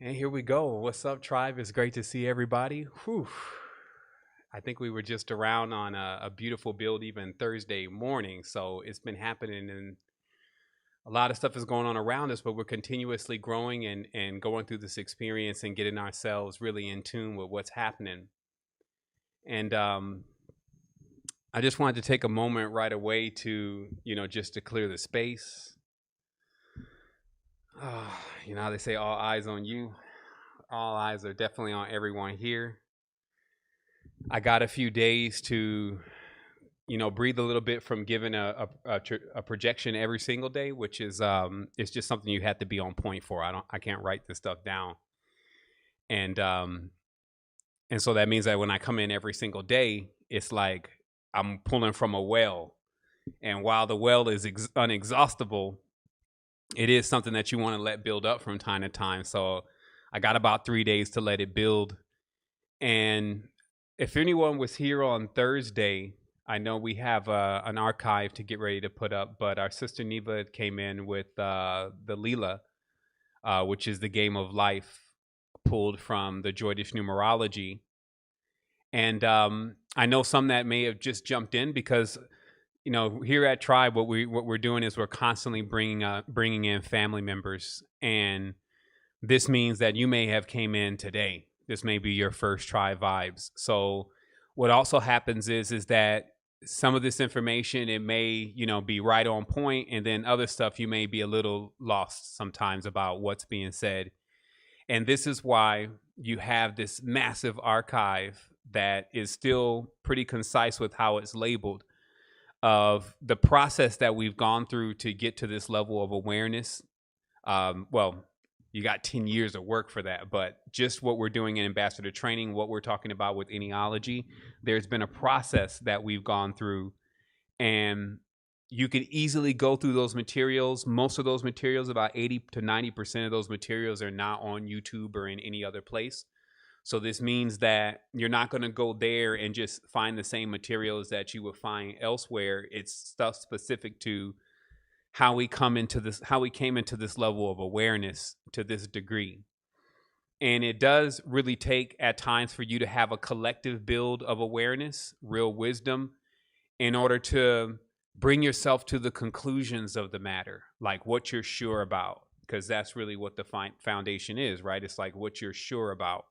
And here we go. What's up, tribe? It's great to see everybody. Whew. I think we were just around on a beautiful build even Thursday morning. So it's been happening and a lot of stuff is going on around us, but we're continuously growing and going through this experience and getting ourselves really in tune with what's happening. And I just wanted to take a moment right away to, just to clear the space. How they say all eyes on you. All eyes are definitely on everyone here. I got a few days to, breathe a little bit from giving a projection every single day, which is it's just something you have to be on point for. I can't write this stuff down, and so that means that when I come in every single day, it's like I'm pulling from a well, and while the well is unexhaustible, it is something that you want to let build up from time to time. So I got about 3 days to let it build, and if anyone was here on Thursday, I know we have an archive to get ready to put up, but our sister Neva came in with the Leela, which is the game of life pulled from the Droidish numerology. And I know some that may have just jumped in because, here at Tribe, what we're doing is we're constantly bringing in family members, and this means that you may have came in today. This may be your first Tribe vibes. So what also happens is that some of this information, it may, be right on point, and then other stuff you may be a little lost sometimes about what's being said. And this is why you have this massive archive that is still pretty concise with how it's labeled of the process that we've gone through to get to this level of awareness. You got 10 years of work for that, but just what we're doing in ambassador training, what we're talking about with Ennealogy, there's been a process that we've gone through, and you can easily go through those materials. Most of those materials, about 80 to 90% of those materials, are not on YouTube or in any other place. So this means that you're not going to go there and just find the same materials that you would find elsewhere. It's stuff specific to how we came into this level of awareness to this degree. And it does really take at times for you to have a collective build of awareness, real wisdom, in order to bring yourself to the conclusions of the matter, like what you're sure about, because that's really what the foundation is, right? It's like what you're sure about.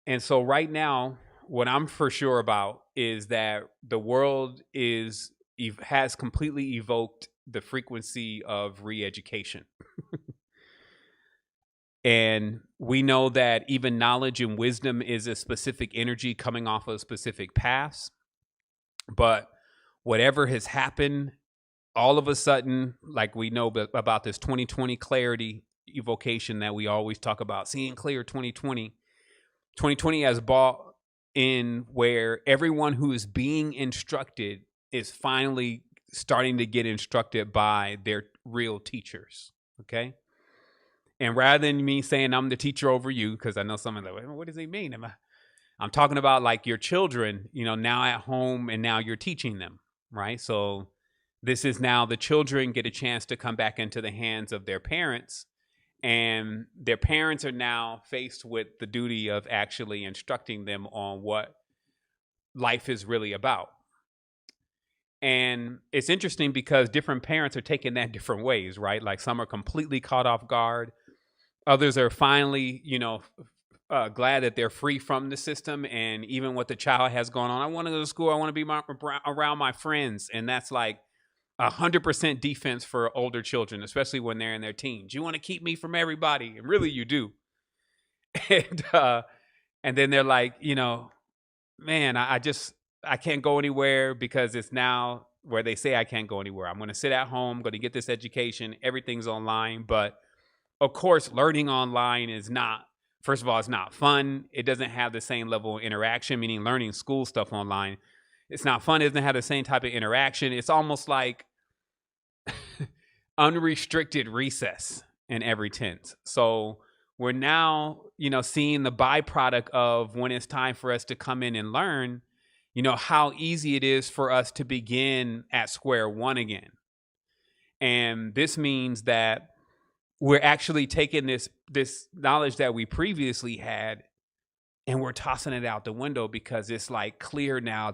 And so right now, what I'm for sure about is that the world has completely evoked the frequency of re-education. And we know that even knowledge and wisdom is a specific energy coming off of specific paths. But whatever has happened, all of a sudden, like we know about this 2020 clarity evocation that we always talk about, seeing clear 2020. 2020 has brought in where everyone who is being instructed is finally starting to get instructed by their real teachers. Okay. And rather than me saying I'm the teacher over you, because I know some of them, what does he mean? I'm talking about like your children, now at home, and now you're teaching them, right? So this is now the children get a chance to come back into the hands of their parents, and their parents are now faced with the duty of actually instructing them on what life is really about. And it's interesting because different parents are taking that different ways, right? Like some are completely caught off guard. Others are finally, glad that they're free from the system. And even what the child has going on, I want to go to school. I want to be around my friends. And that's like 100% defense for older children, especially when they're in their teens. You want to keep me from everybody. And really you do. And then they're like, man, I can't go anywhere because it's now where they say I can't go anywhere. I'm going to sit at home, going to get this education. Everything's online. But of course, learning online is not, first of all, it's not fun. It doesn't have the same level of interaction, meaning learning school stuff online. It's not fun. It doesn't have the same type of interaction. It's almost like unrestricted recess in every tense. So we're now, seeing the byproduct of when it's time for us to come in and learn, how easy it is for us to begin at square one again. And this means that we're actually taking this this knowledge that we previously had, and we're tossing it out the window because it's like clear now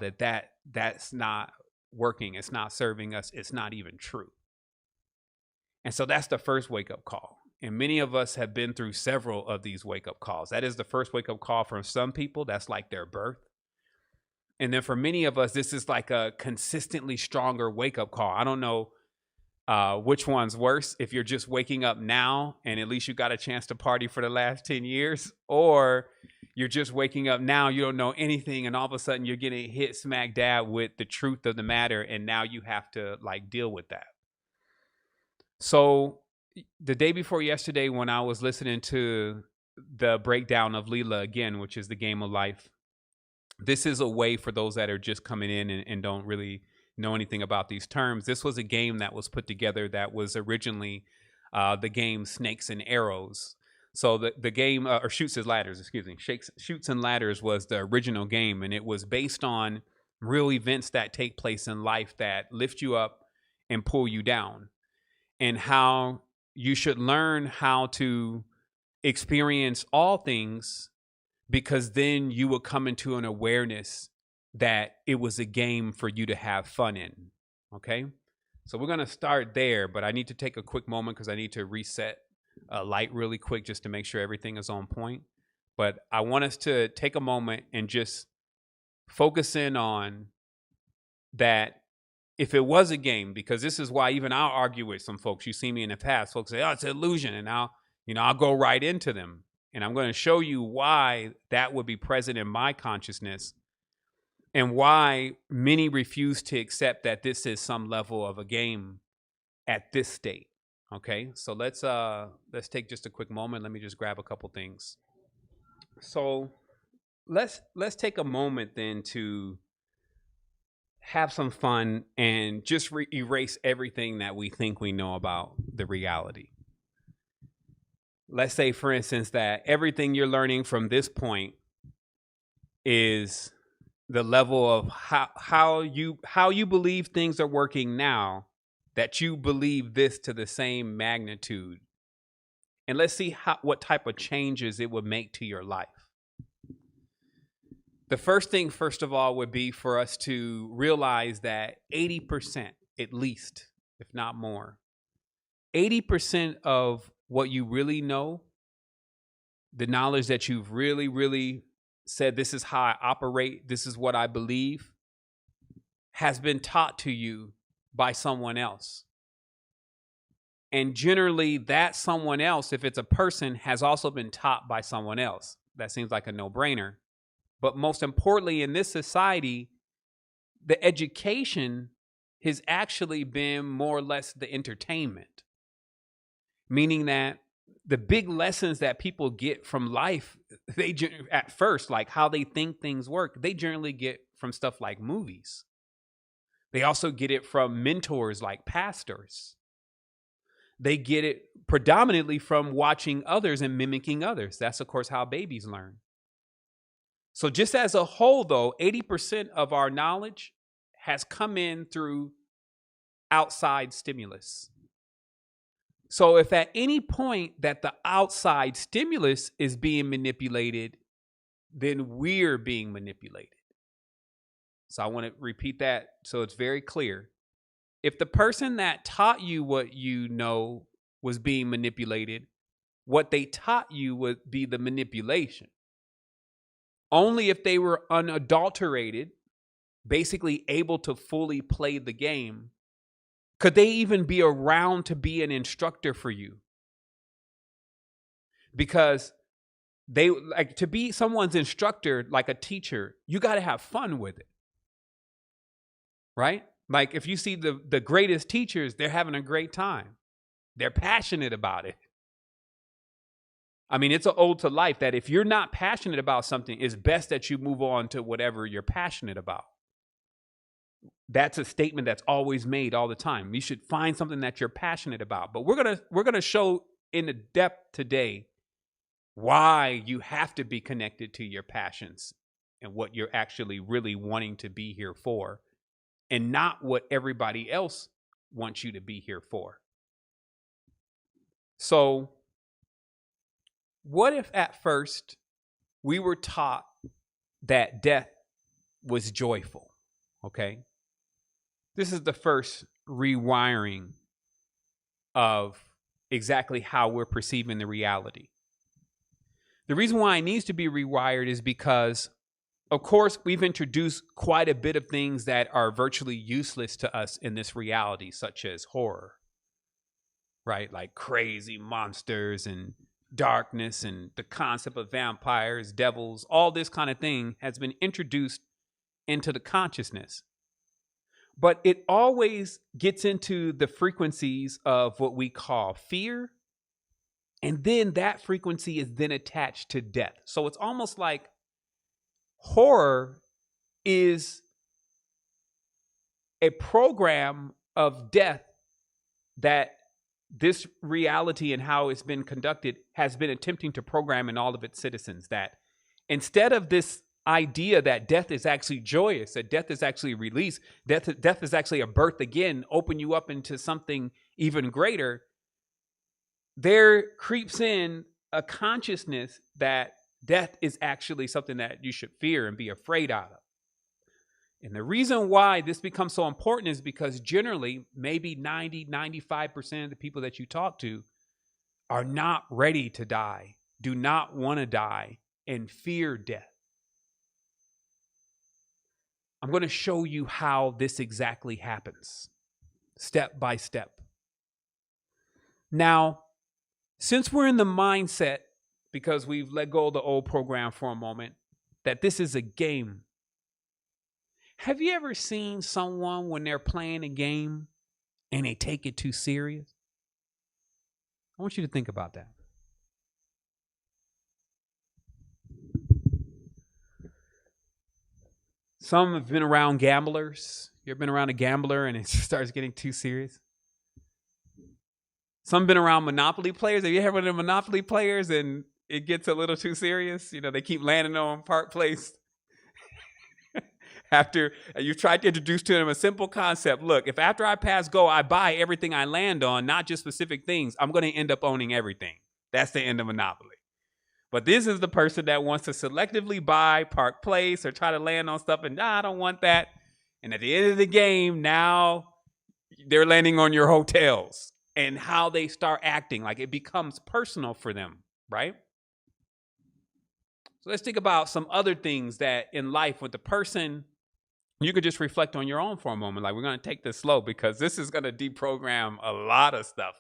that's not working. It's not serving us. It's not even true. And so that's the first wake up call. And many of us have been through several of these wake up calls. That is the first wake up call for some people. That's like their birth. And then for many of us, this is like a consistently stronger wake up call. I don't know which one's worse, if you're just waking up now and at least you got a chance to party for the last 10 years, or you're just waking up now, you don't know anything, and all of a sudden you're getting hit smack dab with the truth of the matter, and now you have to like deal with that. So the day before yesterday, when I was listening to the breakdown of Leela again, which is the game of life, this is a way for those that are just coming in and don't really know anything about these terms. This was a game that was put together that was originally the game Snakes and Arrows. So the game, or Shoots and Ladders, excuse me, Shoots and Ladders was the original game, and it was based on real events that take place in life that lift you up and pull you down, and how you should learn how to experience all things, because then you will come into an awareness that it was a game for you to have fun in. Okay, so we're going to start there, but I need to take a quick moment because I need to reset a light really quick just to make sure everything is on point. But I want us to take a moment and just focus in on that. If it was a game, because this is why even I'll argue with some folks. You see me in the past, folks say, "Oh, it's an illusion," and I'll go right into them, and I'm going to show you why that would be present in my consciousness, and why many refuse to accept that this is some level of a game at this state. Okay, so let's take just a quick moment. Let me just grab a couple things. So let's take a moment then to have some fun and just erase everything that we think we know about the reality. Let's say, for instance, that everything you're learning from this point is the level of how you believe things are working now, that you believe this to the same magnitude. And let's see what type of changes it would make to your life. The first thing, first of all, would be for us to realize that 80%, at least, if not more, 80% of what you really know, the knowledge that you've really, really said, this is how I operate, this is what I believe, has been taught to you by someone else. And generally, that someone else, if it's a person, has also been taught by someone else. That seems like a no-brainer. But most importantly, in this society, the education has actually been more or less the entertainment. Meaning that the big lessons that people get from life, they at first, like how they think things work, they generally get from stuff like movies. They also get it from mentors like pastors. They get it predominantly from watching others and mimicking others. That's, of course, how babies learn. So just as a whole, though, 80% of our knowledge has come in through outside stimulus. So if at any point that the outside stimulus is being manipulated, then we're being manipulated. So I want to repeat that so it's very clear. If the person that taught you what you know was being manipulated, what they taught you would be the manipulation. Only if they were unadulterated, basically able to fully play the game, could they even be around to be an instructor for you. Because they like to be someone's instructor, like a teacher, you got to have fun with it. Right? Like if you see the greatest teachers, they're having a great time. They're passionate about it. I mean, it's an ode to life that if you're not passionate about something, it's best that you move on to whatever you're passionate about. That's a statement that's always made all the time. You should find something that you're passionate about. But we're gonna show in the depth today why you have to be connected to your passions and what you're actually really wanting to be here for, and not what everybody else wants you to be here for. So What if at first we were taught that death was joyful? Okay. This is the first rewiring of exactly how we're perceiving the reality. The reason why it needs to be rewired is because, of course, we've introduced quite a bit of things that are virtually useless to us in this reality, such as horror, right? Like crazy monsters and darkness and the concept of vampires, devils, all this kind of thing has been introduced into the consciousness. But it always gets into the frequencies of what we call fear. And then that frequency is then attached to death. So it's almost like horror is a program of death that this reality and how it's been conducted has been attempting to program in all of its citizens, that instead of this idea that death is actually joyous, that death is actually release, death is actually a birth again, open you up into something even greater, there creeps in a consciousness that death is actually something that you should fear and be afraid of. And the reason why this becomes so important is because generally, maybe 90-95% of the people that you talk to are not ready to die, do not want to die, and fear death. I'm going to show you how this exactly happens, step by step. Now, since we're in the mindset, because we've let go of the old program for a moment, that this is a game. Have you ever seen someone when they're playing a game and they take it too serious? I want you to think about that. Some have been around gamblers. You ever been around a gambler and it starts getting too serious? Some been around Monopoly players. Have you ever been around Monopoly players and it gets a little too serious? You know, they keep landing on Park Place. After you tried to introduce to them a simple concept. Look, if after I pass go, I buy everything I land on, not just specific things, I'm going to end up owning everything. That's the end of Monopoly. But this is the person that wants to selectively buy Park Place or try to land on stuff and I don't want that. And at the end of the game, now they're landing on your hotels and how they start acting. Like it becomes personal for them, right? So let's think about some other things that in life with the person, you could just reflect on your own for a moment. Like we're going to take this slow because this is going to deprogram a lot of stuff.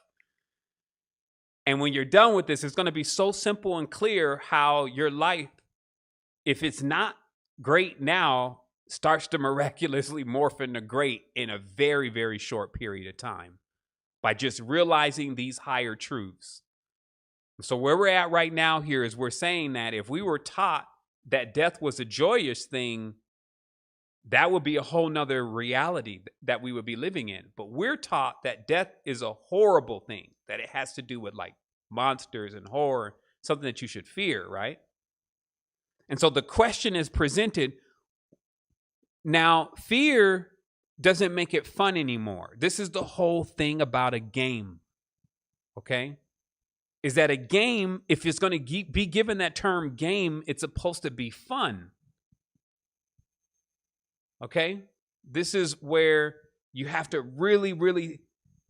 And when you're done with this, it's going to be so simple and clear how your life, if it's not great now, starts to miraculously morph into great in a very, very short period of time by just realizing these higher truths. So where we're at right now here is we're saying that if we were taught that death was a joyous thing, that would be a whole nother reality that we would be living in. But we're taught that death is a horrible thing, that it has to do with like monsters and horror, something that you should fear, right? And so the question is presented. Now, fear doesn't make it fun anymore. This is the whole thing about a game, okay? Is that a game, if it's going to be given that term game, it's supposed to be fun. Okay? This is where you have to really, really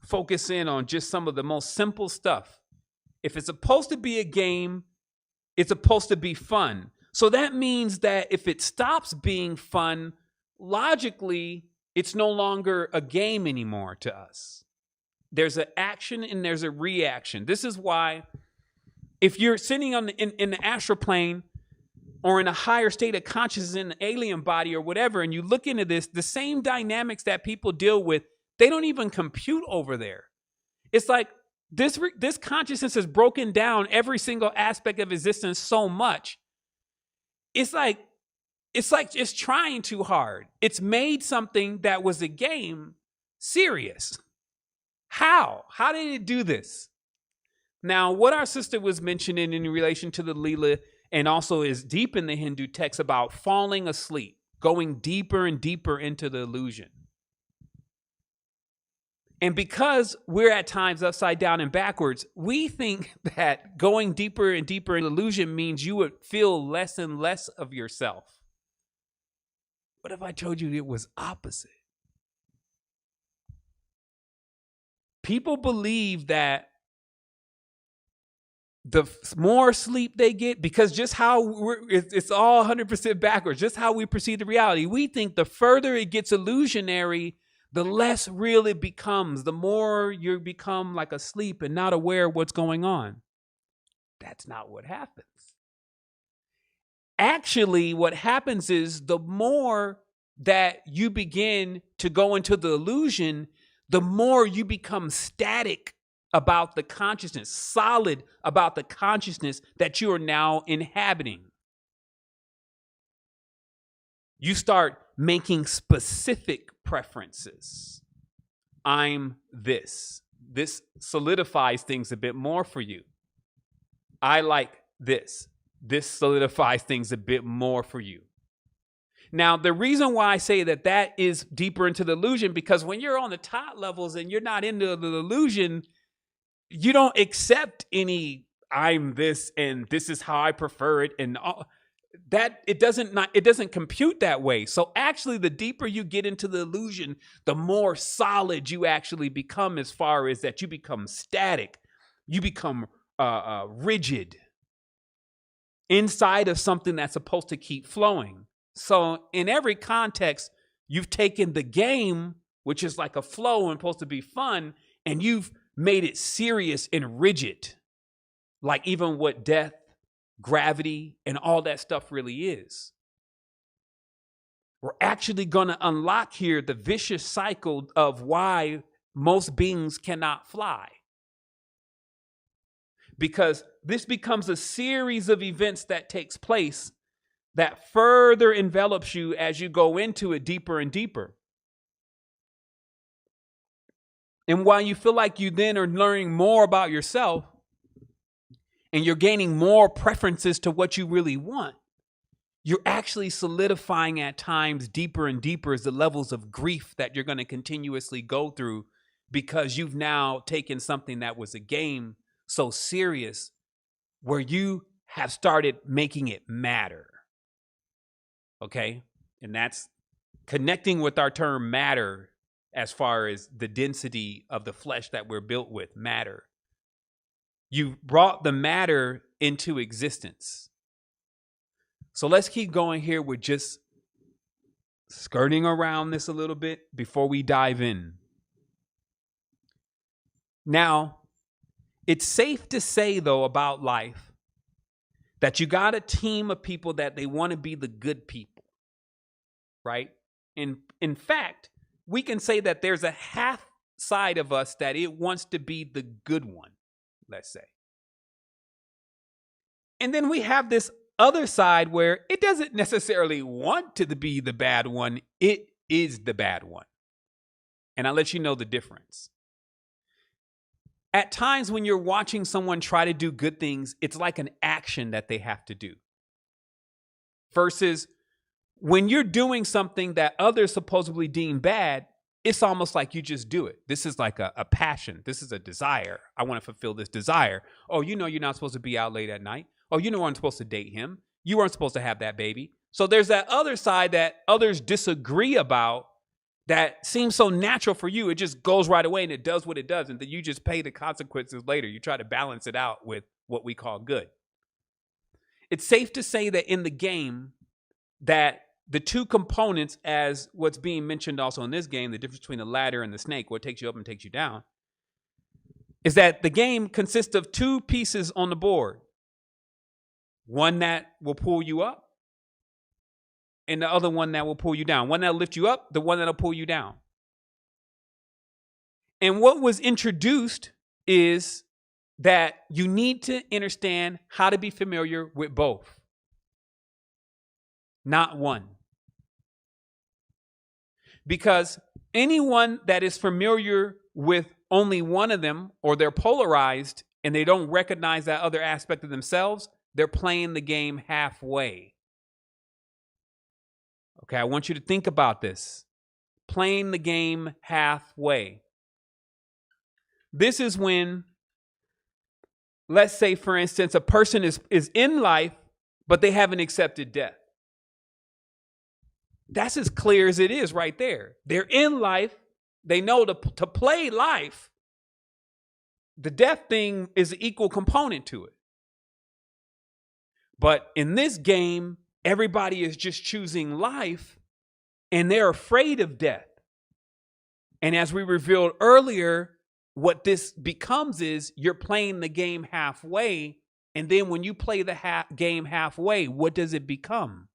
focus in on just some of the most simple stuff. If it's supposed to be a game, it's supposed to be fun. So that means that if it stops being fun, logically, it's no longer a game anymore to us. There's an action and there's a reaction. This is why if you're sitting on in the astral plane or in a higher state of consciousness in an alien body or whatever, and you look into this, the same dynamics that people deal with, they don't even compute over there. It's like this consciousness has broken down every single aspect of existence so much. It's like it's trying too hard. It's made something that was a game serious. How? How did it do this? Now, what our sister was mentioning in relation to the Leela and also is deep in the Hindu text about falling asleep, going deeper and deeper into the illusion. And because we're at times upside down and backwards, we think that going deeper and deeper in illusion means you would feel less and less of yourself. What if I told you it was opposite? People believe that the more sleep they get, because just how it's all 100% backwards, just how we perceive the reality. We think the further it gets illusionary, the less real it becomes, the more you become like asleep and not aware of what's going on. That's not what happens. Actually, what happens is the more that you begin to go into the illusion, the more you become static about the consciousness, solid about the consciousness that you are now inhabiting. You start making specific preferences. I'm this. This solidifies things a bit more for you. I like this. This solidifies things a bit more for you. Now, the reason why I say that is deeper into the illusion, because when you're on the top levels and you're not into the illusion, you don't accept any I'm this and this is how I prefer it, and all that. It doesn't compute that way. So actually, the deeper you get into the illusion, the more solid you actually become, as far as that you become static, you become rigid inside of something that's supposed to keep flowing. So in every context, you've taken the game, which is like a flow and supposed to be fun, and you've made it serious and rigid, like even what death, gravity, and all that stuff really is. We're actually going to unlock here the vicious cycle of why most beings cannot fly. Because this becomes a series of events that takes place that further envelops you as you go into it deeper and deeper. And while you feel like you then are learning more about yourself and you're gaining more preferences to what you really want, you're actually solidifying at times deeper and deeper as the levels of grief that you're going to continuously go through, because you've now taken something that was a game so serious where you have started making it matter. Okay? And that's connecting with our term matter, as far as the density of the flesh that we're built with, matter. You brought the matter into existence. So let's keep going here with just skirting around this a little bit before we dive in. Now, it's safe to say, though, about life that you got a team of people that they want to be the good people, right? In fact, we can say that there's a half side of us that it wants to be the good one, let's say. And then we have this other side where it doesn't necessarily want to be the bad one. It is the bad one. And I'll let you know the difference. At times when you're watching someone try to do good things, it's like an action that they have to do. Versus when you're doing something that others supposedly deem bad, it's almost like you just do it. This is like a passion. This is a desire. I want to fulfill this desire. Oh, you know you're not supposed to be out late at night. Oh, you know I'm supposed to date him. You weren't supposed to have that baby. So there's that other side that others disagree about that seems so natural for you. It just goes right away and it does what it does. And then you just pay the consequences later. You try to balance it out with what we call good. It's safe to say that in the game, that the two components, as what's being mentioned also in this game, the difference between the ladder and the snake, what takes you up and takes you down, is that the game consists of two pieces on the board. One that will pull you up, and the other one that will pull you down. One that'll lift you up, the one that'll pull you down. And what was introduced is that you need to understand how to be familiar with both, not one. Because anyone that is familiar with only one of them, or they're polarized and they don't recognize that other aspect of themselves, they're playing the game halfway. Okay, I want you to think about this. Playing the game halfway. This is when, let's say, for instance, a person is in life, but they haven't accepted death. That's as clear as it is right there. They're in life. They know to play life. The death thing is an equal component to it. But in this game, everybody is just choosing life, and they're afraid of death. And as we revealed earlier, what this becomes is you're playing the game halfway. And then when you play the game halfway, what does it become?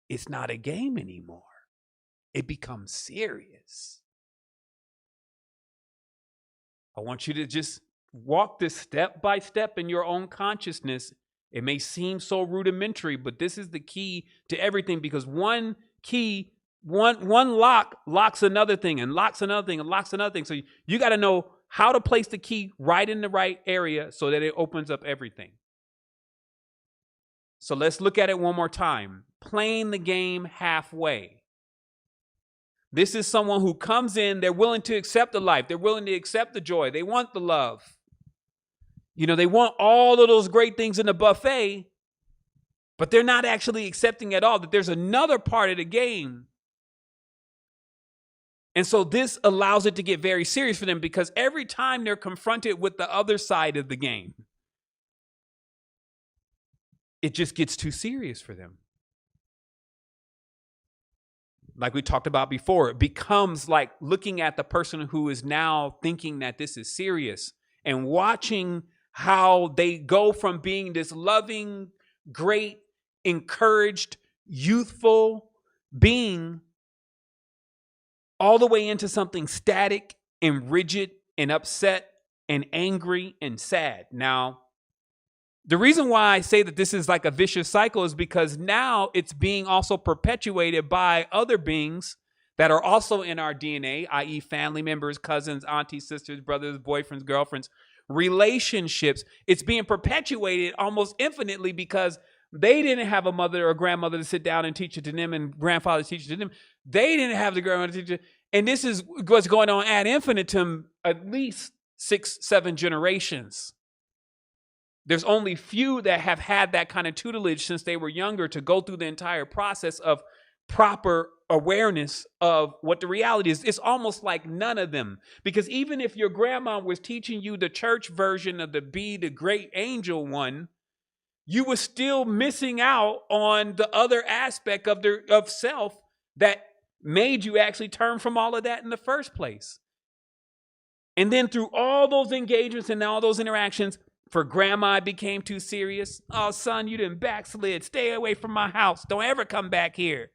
It's not a game anymore. It becomes serious. I want you to just walk this step by step in your own consciousness. It may seem so rudimentary, but this is the key to everything, because one key, one lock locks another thing and locks another thing and locks another thing. So you got to know how to place the key right in the right area so that it opens up everything. So let's look at it one more time. Playing the game halfway. This is someone who comes in, they're willing to accept the life. They're willing to accept the joy. They want the love. You know, they want all of those great things in the buffet, but they're not actually accepting at all that there's another part of the game. And so this allows it to get very serious for them, because every time they're confronted with the other side of the game, it just gets too serious for them. Like we talked about before, it becomes like looking at the person who is now thinking that this is serious and watching how they go from being this loving, great, encouraged, youthful being all the way into something static and rigid and upset and angry and sad. Now, the reason why I say that this is like a vicious cycle is because now it's being also perpetuated by other beings that are also in our DNA, i.e. family members, cousins, aunties, sisters, brothers, boyfriends, girlfriends, relationships. It's being perpetuated almost infinitely because they didn't have a mother or grandmother to sit down and teach it to them, and grandfather to teach it to them. They didn't have the grandmother to teach it. And this is what's going on ad infinitum, at least 6-7 generations. There's only few that have had that kind of tutelage since they were younger to go through the entire process of proper awareness of what the reality is. It's almost like none of them. Because even if your grandma was teaching you the church version of the Be the Great Angel one, you were still missing out on the other aspect of self that made you actually turn from all of that in the first place. And then through all those engagements and all those interactions, for grandma, it became too serious. Oh, son, you done backslid. Stay away from my house. Don't ever come back here.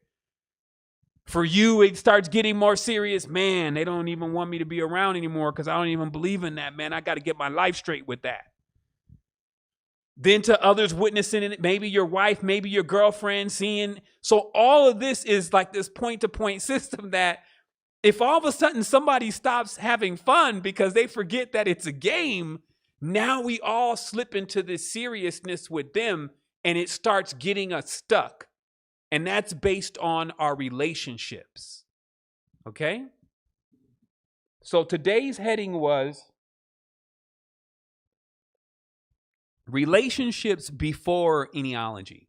For you, it starts getting more serious. Man, they don't even want me to be around anymore because I don't even believe in that, man. I got to get my life straight with that. Then to others witnessing it, maybe your wife, maybe your girlfriend seeing. So all of this is like this point-to-point system that if all of a sudden somebody stops having fun because they forget that it's a game, now we all slip into this seriousness with them, and it starts getting us stuck. And that's based on our relationships. Okay? So today's heading was relationships before Ennealogy.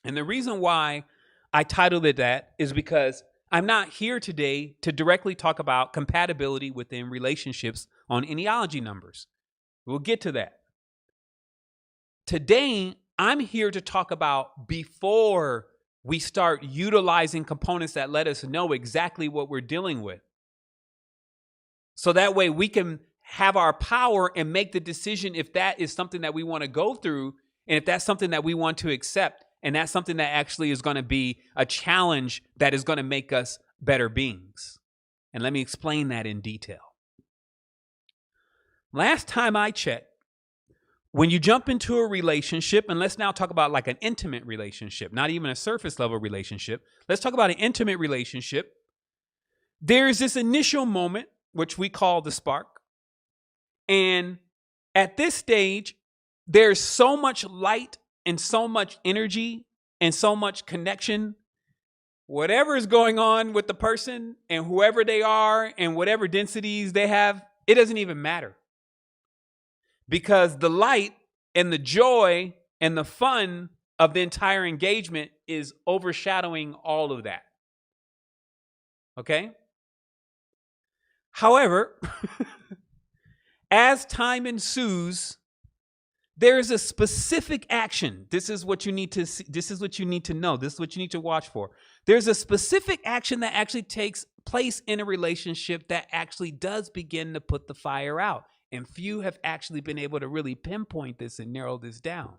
And the reason why I titled it that is because I'm not here today to directly talk about compatibility within relationships on Ennealogy numbers. We'll get to that. Today, I'm here to talk about before we start utilizing components that let us know exactly what we're dealing with. So that way we can have our power and make the decision if that is something that we want to go through, and if that's something that we want to accept, and that's something that actually is going to be a challenge that is going to make us better beings. And let me explain that in detail. Last time I checked, when you jump into a relationship, and let's now talk about like an intimate relationship, not even a surface level relationship. Let's talk about an intimate relationship. There's this initial moment, which we call the spark. And at this stage, there's so much light and so much energy and so much connection. Whatever is going on with the person and whoever they are and whatever densities they have, it doesn't even matter. because the light and the joy and the fun of the entire engagement is overshadowing all of that. Okay? However, as time ensues, there is a specific action. This is what you need to see. This is what you need to know. This is what you need to watch for. There's a specific action that actually takes place in a relationship that actually does begin to put the fire out. And few have actually been able to really pinpoint this and narrow this down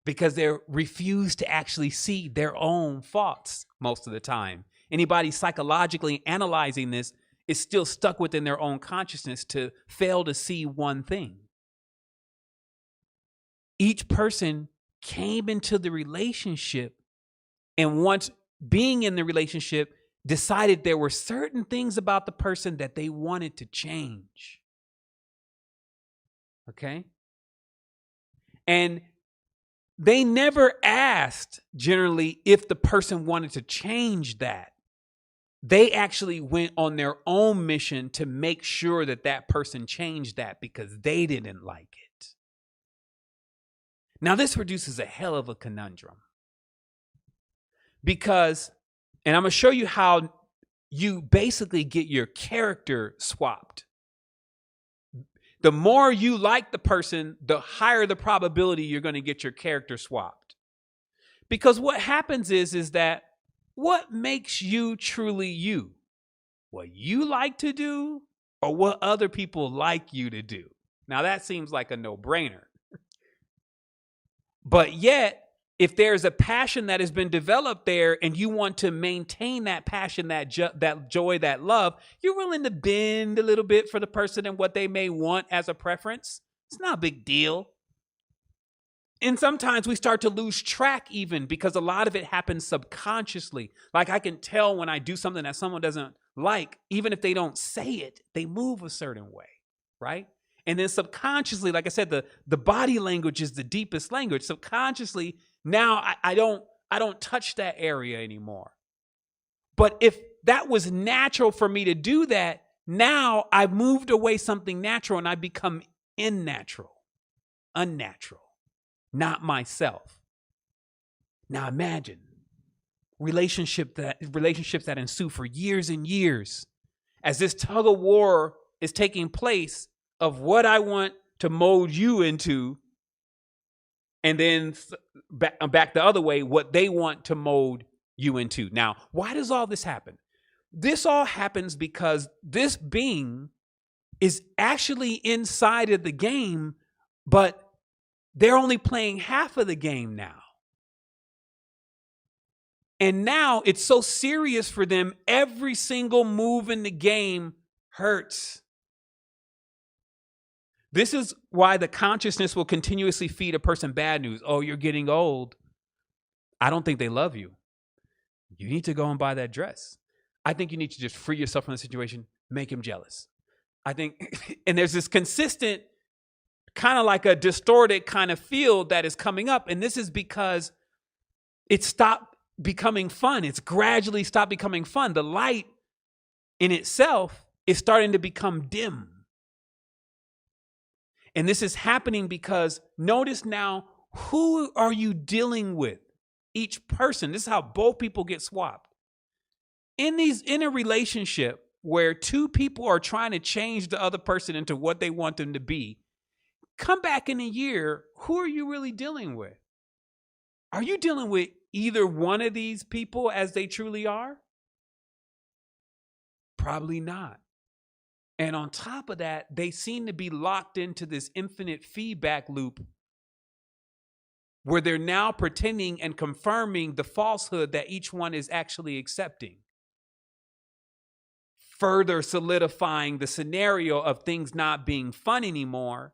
because they refuse to actually see their own faults most of the time. Anybody psychologically analyzing this is still stuck within their own consciousness to fail to see one thing. Each person came into the relationship and once being in the relationship, decided there were certain things about the person that they wanted to change. Okay? And they never asked generally if the person wanted to change that. They actually went on their own mission to make sure that that person changed that because they didn't like it. Now, this produces a hell of a conundrum because, and I'm going to show you how you basically get your character swapped. The more you like the person, the higher the probability you're going to get your character swapped. Because what happens is that what makes you truly you? What you like to do or what other people like you to do? Now that seems like a no-brainer. But yet, if there's a passion that has been developed there and you want to maintain that passion, that joy, that love, you're willing to bend a little bit for the person and what they may want as a preference. It's not a big deal. And sometimes we start to lose track even because a lot of it happens subconsciously. Like I can tell when I do something that someone doesn't like, even if they don't say it, they move a certain way, right? And then subconsciously, like I said, the body language is the deepest language. Subconsciously, now I don't touch that area anymore. But if that was natural for me to do that, now I've moved away something natural and I become unnatural, not myself. Now imagine relationships that ensue for years and years as this tug of war is taking place of what I want to mold you into, and then back the other way, what they want to mold you into. Now, why does all this happen? This all happens because this being is actually inside of the game, but they're only playing half of the game now. And now it's so serious for them, every single move in the game hurts. This is why the consciousness will continuously feed a person bad news. Oh, you're getting old. I don't think they love you. You need to go and buy that dress. I think you need to just free yourself from the situation, make him jealous. I think, and there's this consistent kind of like a distorted kind of field that is coming up. And this is because it stopped becoming fun. It's gradually stopped becoming fun. The light in itself is starting to become dim. And this is happening because notice now, who are you dealing with? Each person. This is how both people get swapped. In a relationship where two people are trying to change the other person into what they want them to be, come back in a year, who are you really dealing with? Are you dealing with either one of these people as they truly are? Probably not. And on top of that, they seem to be locked into this infinite feedback loop where they're now pretending and confirming the falsehood that each one is actually accepting, further solidifying the scenario of things not being fun anymore,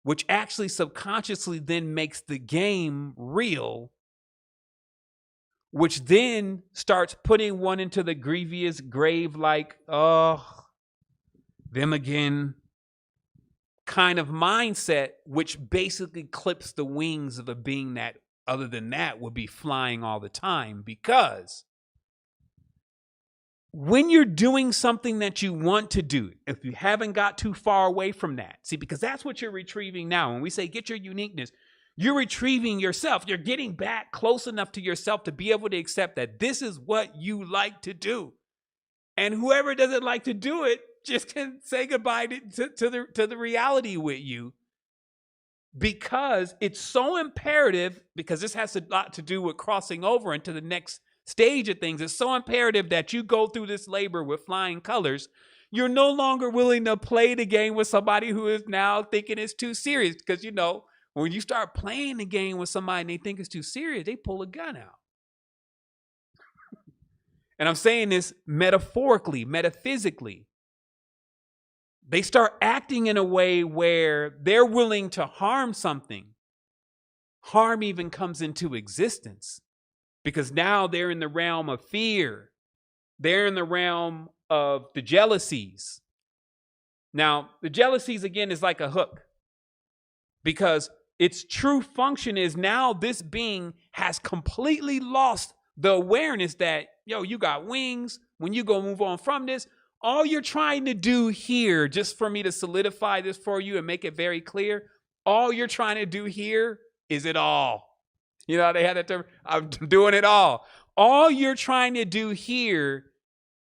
which actually subconsciously then makes the game real, which then starts putting one into the grievous grave like, oh, them again kind of mindset, which basically clips the wings of a being that, other than that, would be flying all the time because when you're doing something that you want to do, if you haven't got too far away from that, see, because that's what you're retrieving now. When we say get your uniqueness, you're retrieving yourself. You're getting back close enough to yourself to be able to accept that this is what you like to do. And whoever doesn't like to do it just can say goodbye to the reality with you, because it's so imperative, because this has a lot to do with crossing over into the next stage of things. It's so imperative that you go through this labor with flying colors. You're no longer willing to play the game with somebody who is now thinking it's too serious, because, you know, when you start playing the game with somebody and they think it's too serious, they pull a gun out. And I'm saying this metaphorically, metaphysically. They start acting in a way where they're willing to harm something. Harm even comes into existence, because now they're in the realm of fear. They're in the realm of the jealousies. Now, the jealousies, again, is like a hook, because its true function is now this being has completely lost the awareness that, yo, you got wings. When you go move on from this, all you're trying to do here, just for me to solidify this for you and make it very clear, all you're trying to do here is it all. You know, they had that term, I'm doing it all. All you're trying to do here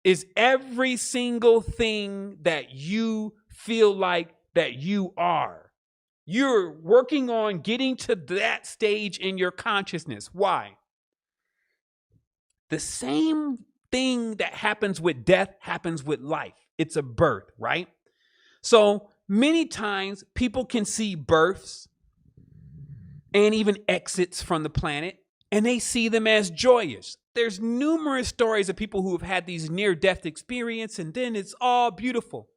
is every single thing that you feel like that you are. You're working on getting to that stage in your consciousness. Why? The same thing that happens with death happens with life. It's a birth, right? So many times people can see births and even exits from the planet, and they see them as joyous. There's numerous stories of people who have had these near-death experiences, and then it's all beautiful.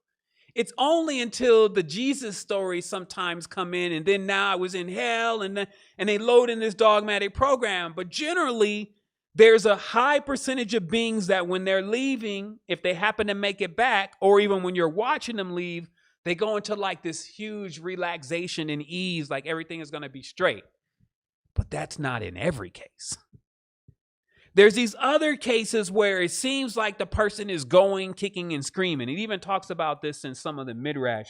It's only until the Jesus stories sometimes come in, and then now I was in hell, and they load in this dogmatic program. But generally, there's a high percentage of beings that when they're leaving, if they happen to make it back, or even when you're watching them leave, they go into like this huge relaxation and ease, like everything is going to be straight. But that's not in every case. There's these other cases where it seems like the person is going, kicking and screaming. It even talks about this in some of the Midrash,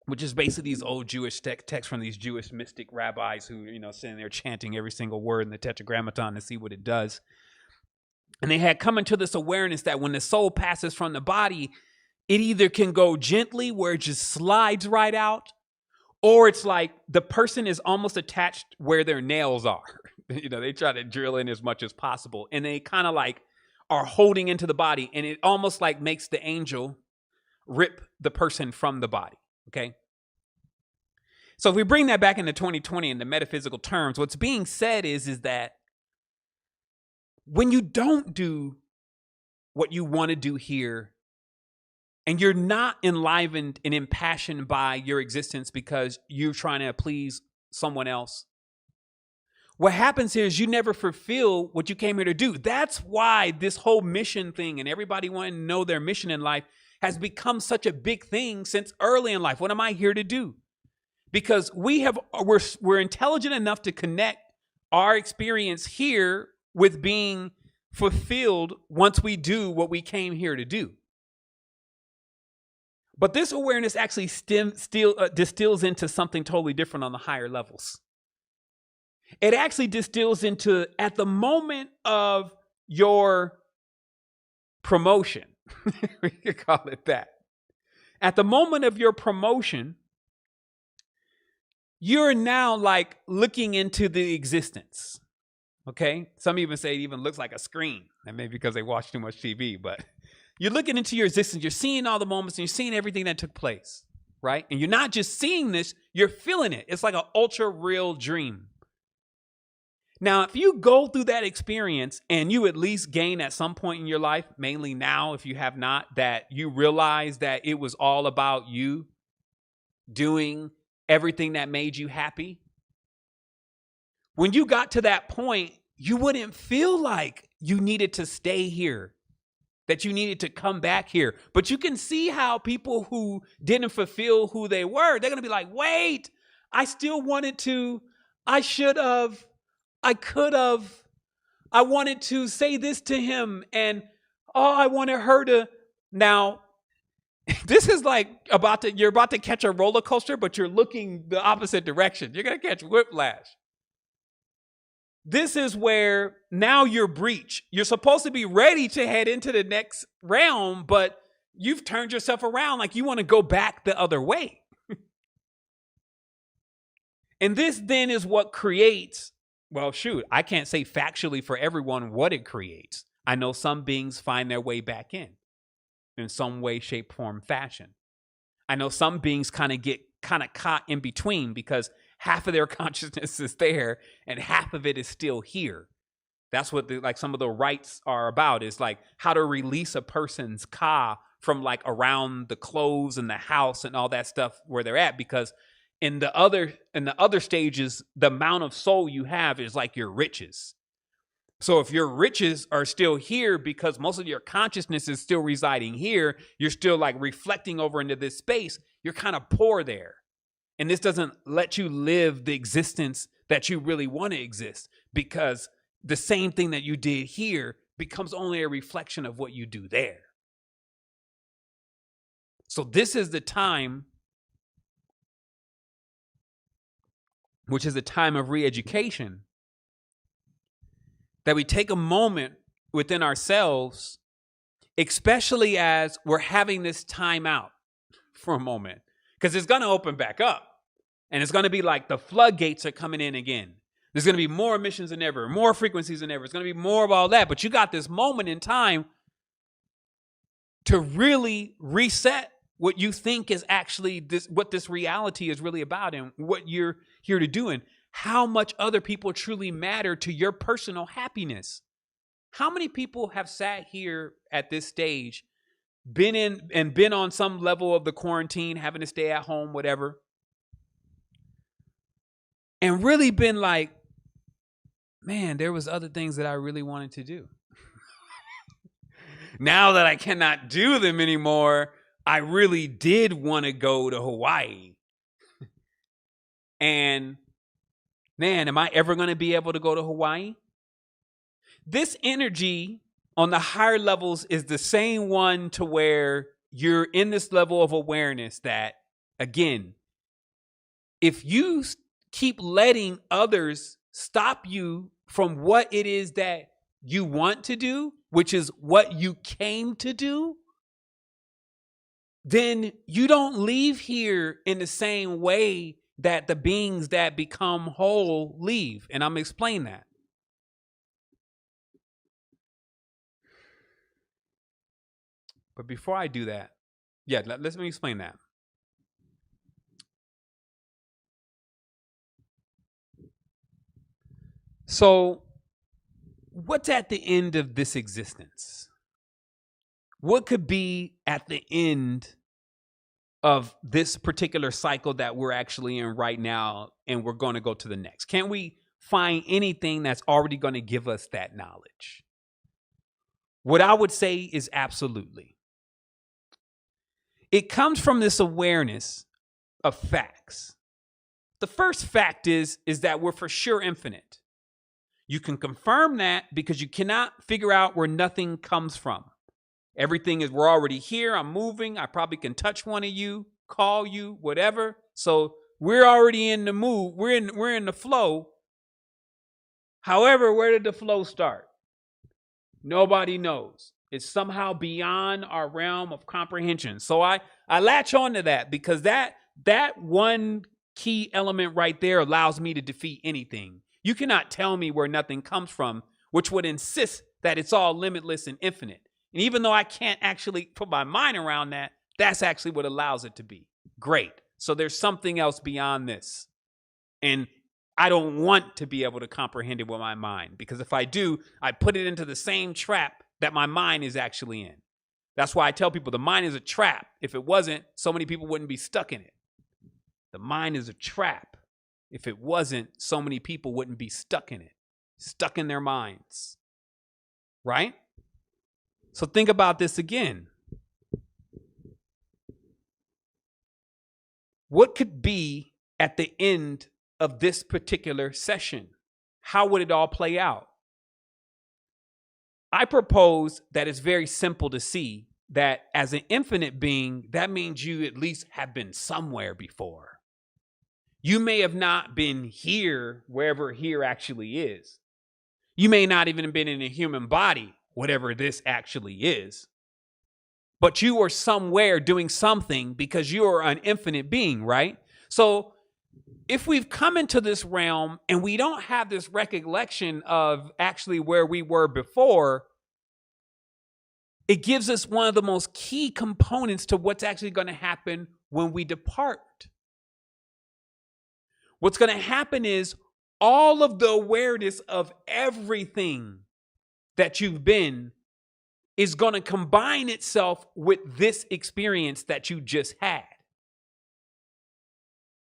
which is basically these old Jewish texts from these Jewish mystic rabbis who, you know, sitting there chanting every single word in the Tetragrammaton to see what it does. And they had come into this awareness that when the soul passes from the body, it either can go gently where it just slides right out, or it's like the person is almost attached where their nails are. You know, they try to drill in as much as possible, and they kind of like are holding into the body, and it almost like makes the angel rip the person from the body. Okay. So if we bring that back into 2020 in the metaphysical terms, what's being said is that when you don't do what you want to do here, and you're not enlivened and impassioned by your existence because you're trying to please someone else, what happens here is you never fulfill what you came here to do. That's why this whole mission thing and everybody wanting to know their mission in life has become such a big thing since early in life. What am I here to do? Because we're intelligent enough to connect our experience here with being fulfilled once we do what we came here to do. But this awareness actually distills into something totally different on the higher levels. It actually distills into, at the moment of your promotion, we could call it that. At the moment of your promotion, you're now like looking into the existence. Okay? Some even say it even looks like a screen. And maybe because they watch too much TV, but you're looking into your existence. You're seeing all the moments and you're seeing everything that took place, right? And you're not just seeing this, you're feeling it. It's like an ultra real dream. Now, if you go through that experience and you at least gain at some point in your life, mainly now, if you have not, that you realize that it was all about you doing everything that made you happy. When you got to that point, you wouldn't feel like you needed to stay here, that you needed to come back here. But you can see how people who didn't fulfill who they were, they're going to be like, wait, I still wanted to, I should have, I could have, I wanted to say this to him, and I wanted her to. Now, this is like you're about to catch a roller coaster, but you're looking the opposite direction. You're going to catch whiplash. This is where now you're breach. You're supposed to be ready to head into the next realm, but you've turned yourself around like you want to go back the other way. And this then is what creates, well, shoot, I can't say factually for everyone what it creates. I know some beings find their way back in some way, shape, form, fashion. I know some beings get caught in between because half of their consciousness is there and half of it is still here. That's what some of the rites are about, is like how to release a person's ka from like around the clothes and the house and all that stuff where they're at, because in the other stages, the amount of soul you have is like your riches. So if your riches are still here because most of your consciousness is still residing here, you're still like reflecting over into this space, you're kind of poor there. And this doesn't let you live the existence that you really want to exist, because the same thing that you did here becomes only a reflection of what you do there. So this is the time, which is a time of re-education, that we take a moment within ourselves, especially as we're having this time out for a moment, because it's going to open back up, and it's going to be like the floodgates are coming in again. There's going to be more emissions than ever, more frequencies than ever. It's going to be more of all that, but you got this moment in time to really reset what you think is actually what this reality is really about, and what you're here to do, and how much other people truly matter to your personal happiness. How many people have sat here at this stage, been on some level of the quarantine, having to stay at home, whatever, and really been like, man, there was other things that I really wanted to do. Now that I cannot do them anymore, I really did want to go to Hawaii. And man, am I ever going to be able to go to Hawaii? This energy on the higher levels is the same one to where you're in this level of awareness that, again, if you keep letting others stop you from what it is that you want to do, which is what you came to do, then you don't leave here in the same way that the beings that become whole leave. And I'm going to explain that. But before I do that, let me explain that. So, what's at the end of this existence? What could be at the end of this particular cycle that we're actually in right now, and we're going to go to the next? Can we find anything that's already going to give us that knowledge? What I would say is absolutely. It comes from this awareness of facts. The first fact is that we're for sure infinite. You can confirm that because you cannot figure out where nothing comes from. Everything is, we're already here. I'm moving. I probably can touch one of you, call you, whatever. So we're already in the move. We're in the flow. However, where did the flow start? Nobody knows. It's somehow beyond our realm of comprehension. So I latch on to that because that one key element right there allows me to defeat anything. You cannot tell me where nothing comes from, which would insist that it's all limitless and infinite. And even though I can't actually put my mind around that, that's actually what allows it to be. Great. So there's something else beyond this. And I don't want to be able to comprehend it with my mind, because if I do, I put it into the same trap that my mind is actually in. That's why I tell people the mind is a trap. If it wasn't, so many people wouldn't be stuck in it. The mind is a trap. If it wasn't, so many people wouldn't be stuck in it, stuck in their minds. Right? So think about this again. What could be at the end of this particular session? How would it all play out? I propose that it's very simple to see that as an infinite being, that means you at least have been somewhere before. You may have not been here, wherever here actually is. You may not even have been in a human body, whatever this actually is. But you are somewhere doing something because you are an infinite being, right? So if we've come into this realm and we don't have this recollection of actually where we were before, it gives us one of the most key components to what's actually going to happen when we depart. What's going to happen is all of the awareness of everything that you've been is going to combine itself with this experience that you just had.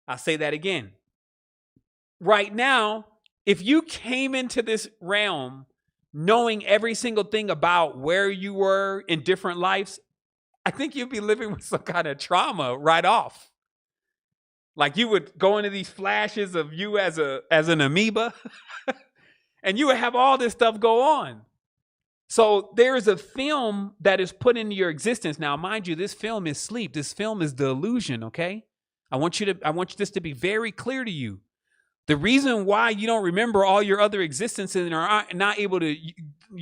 I'll say that again. Right now, if you came into this realm knowing every single thing about where you were in different lives, I think you'd be living with some kind of trauma right off. Like you would go into these flashes of you as an amoeba and you would have all this stuff go on. So there is a film that is put into your existence. Now, mind you, this film is sleep. This film is the illusion, okay? I want this to be very clear to you. The reason why you don't remember all your other existences and are not able to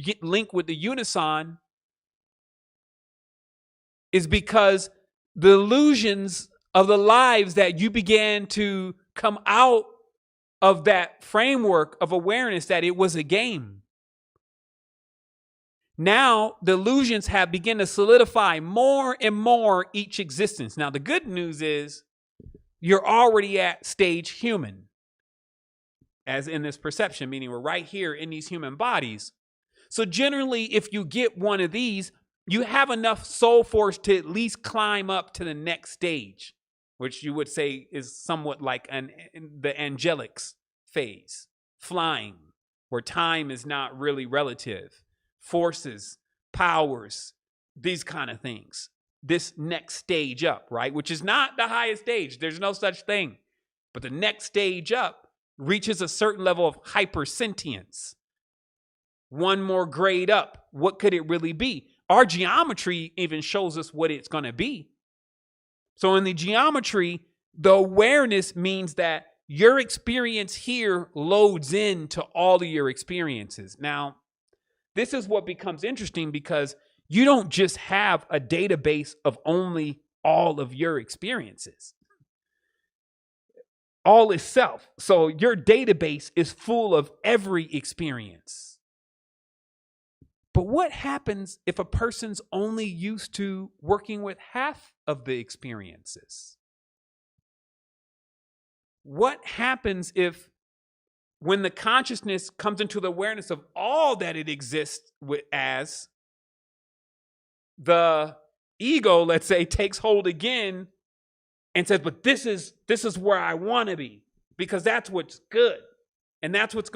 get linked with the unison is because the illusions of the lives that you began to come out of that framework of awareness that it was a game. Now, the illusions have begun to solidify more and more each existence. Now, the good news is you're already at stage human, as in this perception, meaning we're right here in these human bodies. So generally, if you get one of these, you have enough soul force to at least climb up to the next stage, which you would say is somewhat like the angelics phase, flying, where time is not really relative. Forces, powers, these kind of things. This next stage up, right? Which is not the highest stage. There's no such thing. But the next stage up reaches a certain level of hypersentience. One more grade up. What could it really be? Our geometry even shows us what it's going to be. So in the geometry, the awareness means that your experience here loads into all of your experiences. Now, this is what becomes interesting because you don't just have a database of only all of your experiences. All is self. So your database is full of every experience. But what happens if a person's only used to working with half of the experiences? What happens if when the consciousness comes into the awareness of all that it exists with as, the ego, let's say, takes hold again and says, but this is where I want to be because that's what's good. And that's what's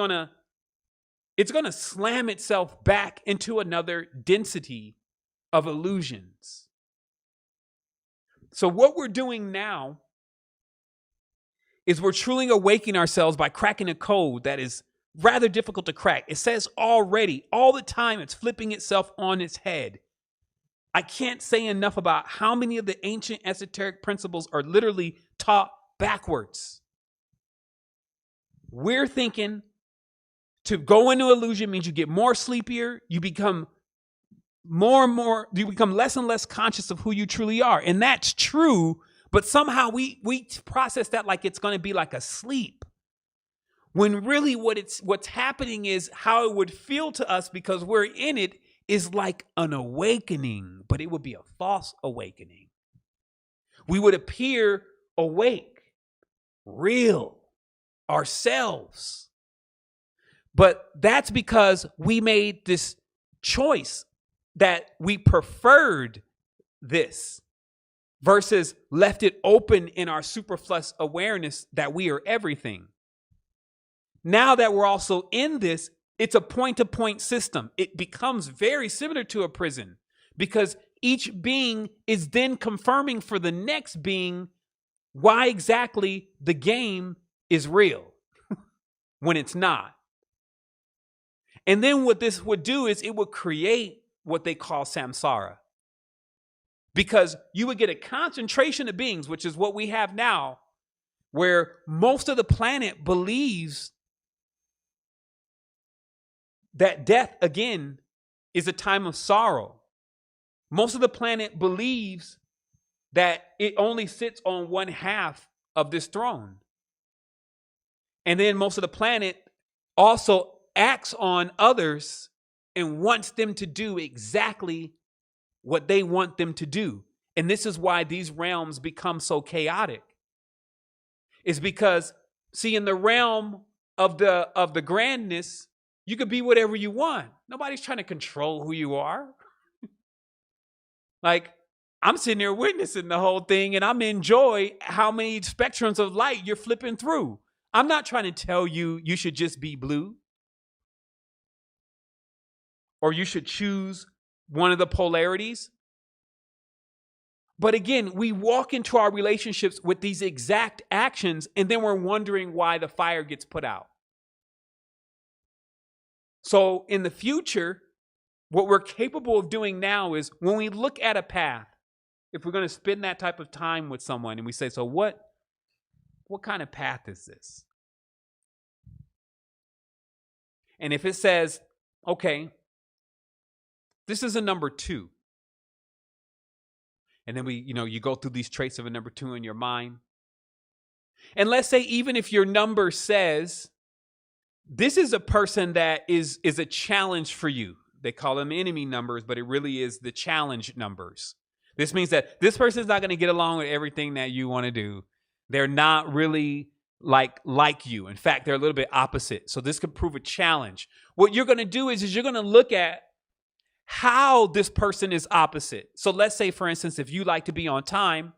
it's going to slam itself back into another density of illusions. So what we're doing now is we're truly awakening ourselves by cracking a code that is rather difficult to crack. It says already, all the time, it's flipping itself on its head. I can't say enough about how many of the ancient esoteric principles are literally taught backwards. We're thinking to go into illusion means you get more sleepier, you become you become less and less conscious of who you truly are. And that's true. But somehow we process that like it's going to be like a sleep. When really what's happening is how it would feel to us because we're in it is like an awakening, but it would be a false awakening. We would appear awake, real, ourselves. But that's because we made this choice that we preferred this versus left it open in our superfluous awareness that we are everything. Now that we're also in this, it's a point-to-point system. It becomes very similar to a prison because each being is then confirming for the next being why exactly the game is real when it's not. And then what this would do is it would create what they call samsara. Because you would get a concentration of beings, which is what we have now, where most of the planet believes that death, again, is a time of sorrow. Most of the planet believes that it only sits on one half of this throne. And then most of the planet also acts on others and wants them to do exactly what they want them to do. And this is why these realms become so chaotic. It's because, see, in the realm of the grandness, you could be whatever you want. Nobody's trying to control who you are. Like, I'm sitting there witnessing the whole thing, and I'm enjoy how many spectrums of light you're flipping through. I'm not trying to tell you you should just be blue, or you should choose one of the polarities. But again, we walk into our relationships with these exact actions, and then we're wondering why the fire gets put out. So in the future, what we're capable of doing now is when we look at a path, if we're going to spend that type of time with someone and we say, so what kind of path is this? And if it says, okay, this is a number 2. And then you go through these traits of a number 2 in your mind. And let's say even if your number says, this is a person that is a challenge for you. They call them enemy numbers, but it really is the challenge numbers. This means that this person is not going to get along with everything that you want to do. They're not really like you. In fact, they're a little bit opposite. So this could prove a challenge. What you're going to do is you're going to look at how this person is opposite. So let's say, for instance, if you like to be on time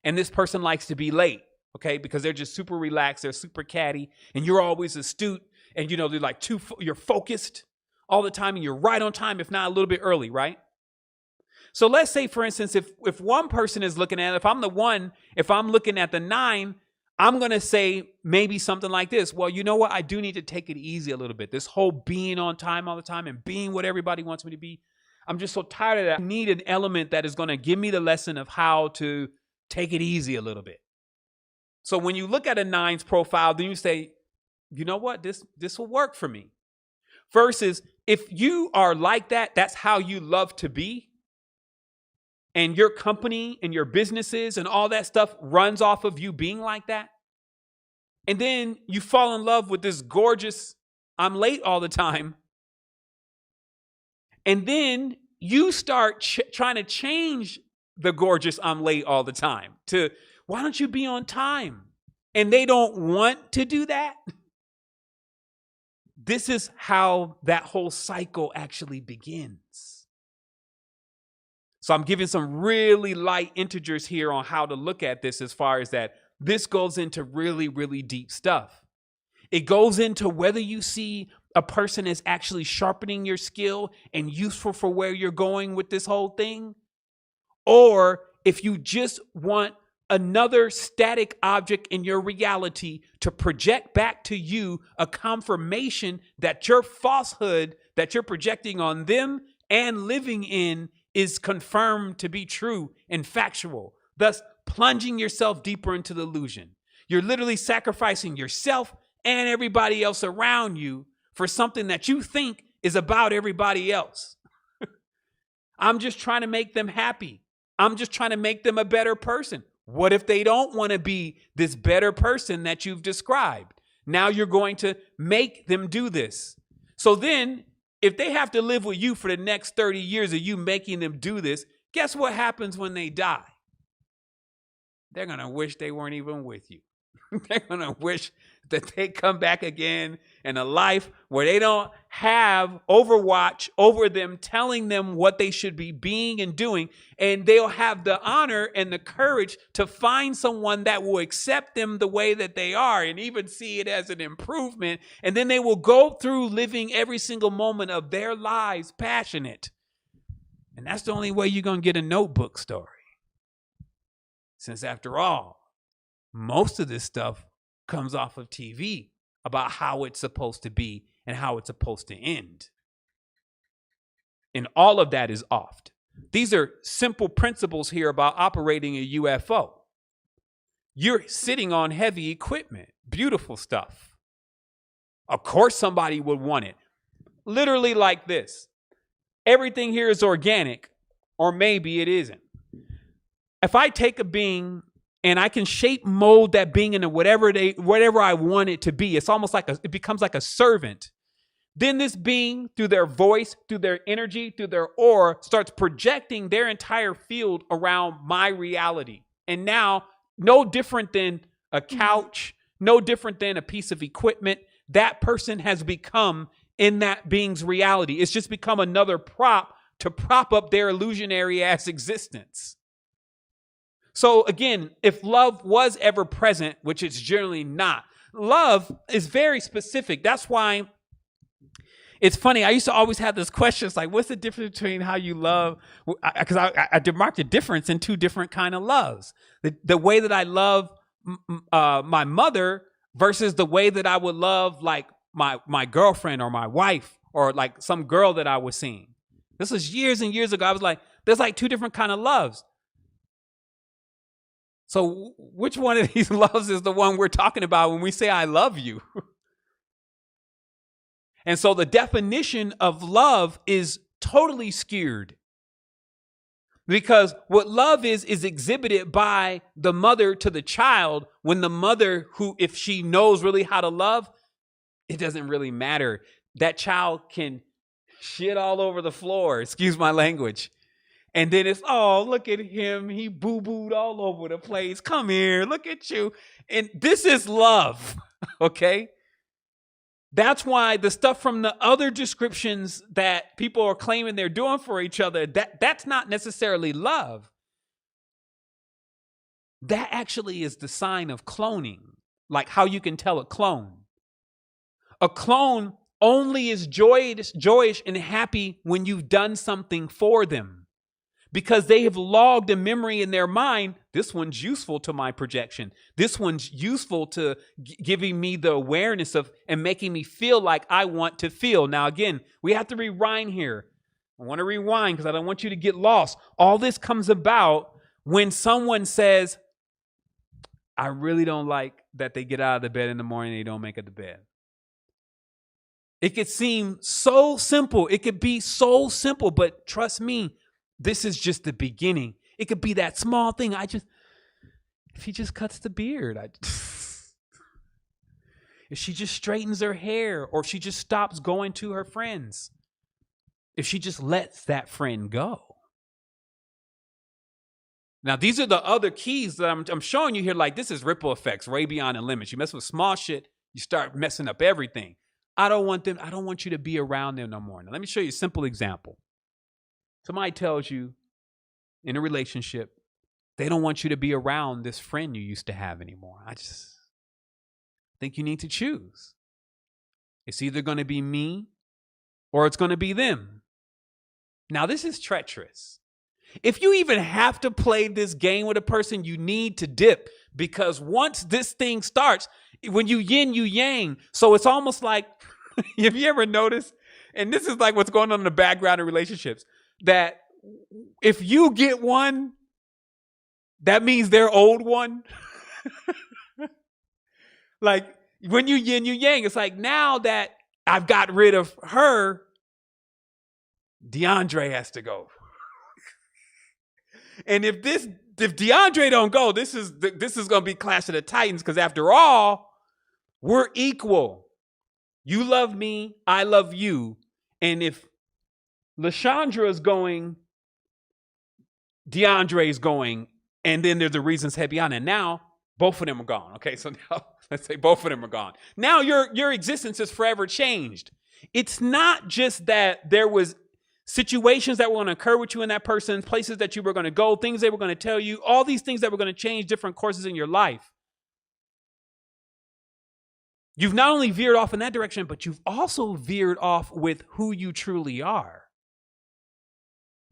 and this person likes to be late, okay, because they're just super relaxed, they're super catty, and you're always astute, and they're like you're focused all the time, and you're right on time, if not a little bit early, right? So let's say, for instance, if one person is looking at it, if I'm looking at the 9, I'm going to say maybe something like this. Well, you know what? I do need to take it easy a little bit. This whole being on time all the time and being what everybody wants me to be, I'm just so tired of that. I need an element that is going to give me the lesson of how to take it easy a little bit. So when you look at a 9's profile, then you say, you know what? This will work for me. Versus if you are like that, that's how you love to be. And your company and your businesses and all that stuff runs off of you being like that. And then you fall in love with this gorgeous, I'm late all the time. And then you start trying to change the gorgeous, I'm late all the time to, why don't you be on time? And they don't want to do that. This is how that whole cycle actually begins. So I'm giving some really light integers here on how to look at this as far as that. This goes into really, really deep stuff. It goes into whether you see a person as actually sharpening your skill and useful for where you're going with this whole thing, or if you just want another static object in your reality to project back to you a confirmation that your falsehood that you're projecting on them and living in is confirmed to be true and factual, thus plunging yourself deeper into the illusion. You're literally sacrificing yourself and everybody else around you for something that you think is about everybody else. I'm just trying to make them happy. I'm just trying to make them a better person. What if they don't want to be this better person that you've described? Now you're going to make them do this. So then, if they have to live with you for the next 30 years of you making them do this, guess what happens when they die? They're going to wish they weren't even with you. They're going to wish that they come back again in a life where they don't have overwatch over them, telling them what they should be being and doing. And they'll have the honor and the courage to find someone that will accept them the way that they are and even see it as an improvement. And then they will go through living every single moment of their lives passionate. And that's the only way you're going to get a Notebook story. Since after all, most of this stuff comes off of TV about how it's supposed to be and how it's supposed to end. And all of that is off. These are simple principles here about operating a UFO. You're sitting on heavy equipment, beautiful stuff. Of course, somebody would want it. Literally like this. Everything here is organic, or maybe it isn't. If I take a being and I can shape mold that being into whatever I want it to be, it's almost like it becomes like a servant. Then this being, through their voice, through their energy, through their aura, starts projecting their entire field around my reality. And now, no different than a couch, no different than a piece of equipment, that person has become in that being's reality. It's just become another prop to prop up their illusionary ass existence. So again, if love was ever present, which it's generally not, love is very specific. That's why it's funny. I used to always have this question. It's like, what's the difference between how you love? Because I demarked the difference in two different kind of loves. The way that I love my mother versus the way that I would love like my girlfriend or my wife or like some girl that I was seeing. This was years and years ago. I was like, there's like two different kind of loves. So which one of these loves is the one we're talking about when we say I love you? And so the definition of love is totally skewed. Because what love is exhibited by the mother to the child, when the mother, who, if she knows really how to love, it doesn't really matter. That child can shit all over the floor, excuse my language. And then it's, oh, look at him. He boo-booed all over the place. Come here, look at you. And this is love, okay? That's why the stuff from the other descriptions that people are claiming they're doing for each other, that's not necessarily love. That actually is the sign of cloning, like how you can tell a clone. A clone only is joyous and happy when you've done something for them, because they have logged a memory in their mind. This one's useful to my projection. This one's useful to giving me the awareness of and making me feel like I want to feel. Now, again, we have to rewind here. I want to rewind because I don't want you to get lost. All this comes about when someone says, I really don't like that they get out of the bed in the morning and they don't make it to bed. It could seem so simple. It could be so simple, but trust me, this is just the beginning. It could be that small thing. If he just cuts the beard, if she just straightens her hair, or if she just stops going to her friends, if she just lets that friend go. Now, these are the other keys that I'm showing you here. Like, this is ripple effects way beyond the limits. You mess with small shit, you start messing up everything. I don't want you to be around them no more. Now, let me show you a simple example. Somebody tells you in a relationship, they don't want you to be around this friend you used to have anymore. I just think you need to choose. It's either going to be me or it's going to be them. Now, this is treacherous. If you even have to play this game with a person, you need to dip, because once this thing starts, when you yin, you yang. So it's almost like, have you ever noticed? And this is like what's going on in the background of relationships, that if you get one, that means they're old one. Like when you yin, you yang, it's like, now that I've got rid of her, DeAndre has to go. And if DeAndre don't go, this is going to be Clash of the Titans, because after all, we're equal. You love me, I love you. And if LaShondra is going, DeAndre is going, and then there's the reasons head beyond. And now both of them are gone. Okay, so now let's say both of them are gone. Now your existence is forever changed. It's not just that there was situations that were going to occur with you and that person, places that you were going to go, things they were going to tell you, all these things that were going to change different courses in your life. You've not only veered off in that direction, but you've also veered off with who you truly are.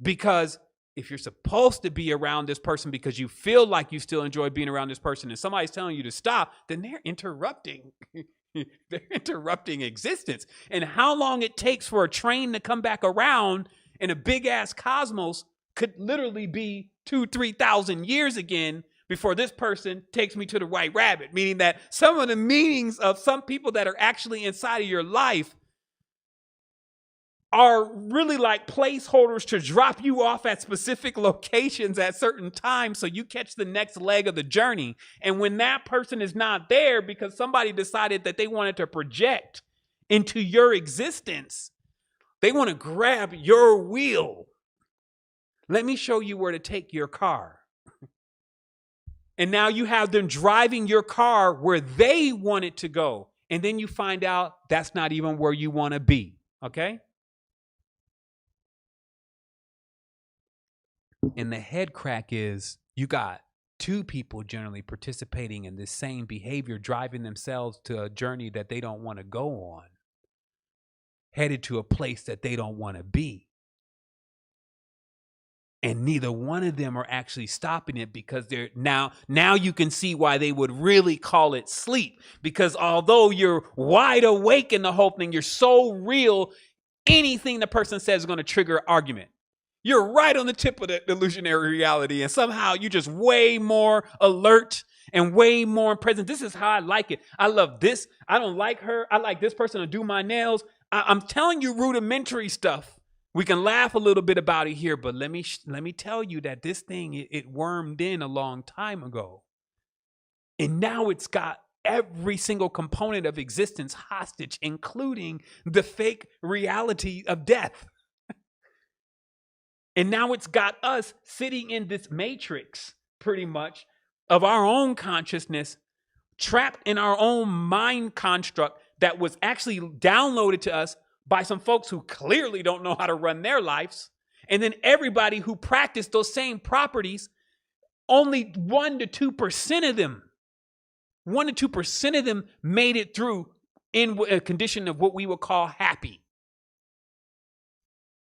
Because if you're supposed to be around this person because you feel like you still enjoy being around this person and somebody's telling you to stop, then they're interrupting They're interrupting existence. And how long it takes for a train to come back around in a big ass cosmos could literally be 2,000-3,000 years again before this person takes me to the white rabbit, meaning that some of the meanings of some people that are actually inside of your life are really like placeholders to drop you off at specific locations at certain times so you catch the next leg of the journey. And when that person is not there because somebody decided that they wanted to project into your existence, they want to grab your wheel. Let me show you where to take your car. And now you have them driving your car where they want it to go. And then you find out that's not even where you want to be. Okay? And the head crack is you got two people generally participating in this same behavior, driving themselves to a journey that they don't want to go on, headed to a place that they don't want to be. And neither one of them are actually stopping it because they're now you can see why they would really call it sleep. Because although you're wide awake in the whole thing, you're so real, anything the person says is going to trigger argument. You're right on the tip of the illusionary reality, and somehow you're just way more alert and way more present. This is how I like it. I love this. I don't like her. I like this person to do my nails. I'm telling you rudimentary stuff. We can laugh a little bit about it here, but let me tell you that this thing, it wormed in a long time ago. And now it's got every single component of existence hostage, including the fake reality of death. And now it's got us sitting in this matrix, pretty much, of our own consciousness, trapped in our own mind construct that was actually downloaded to us by some folks who clearly don't know how to run their lives. And then everybody who practiced those same properties, only 1 to 2% of them, 1 to 2% of them made it through in a condition of what we would call happy.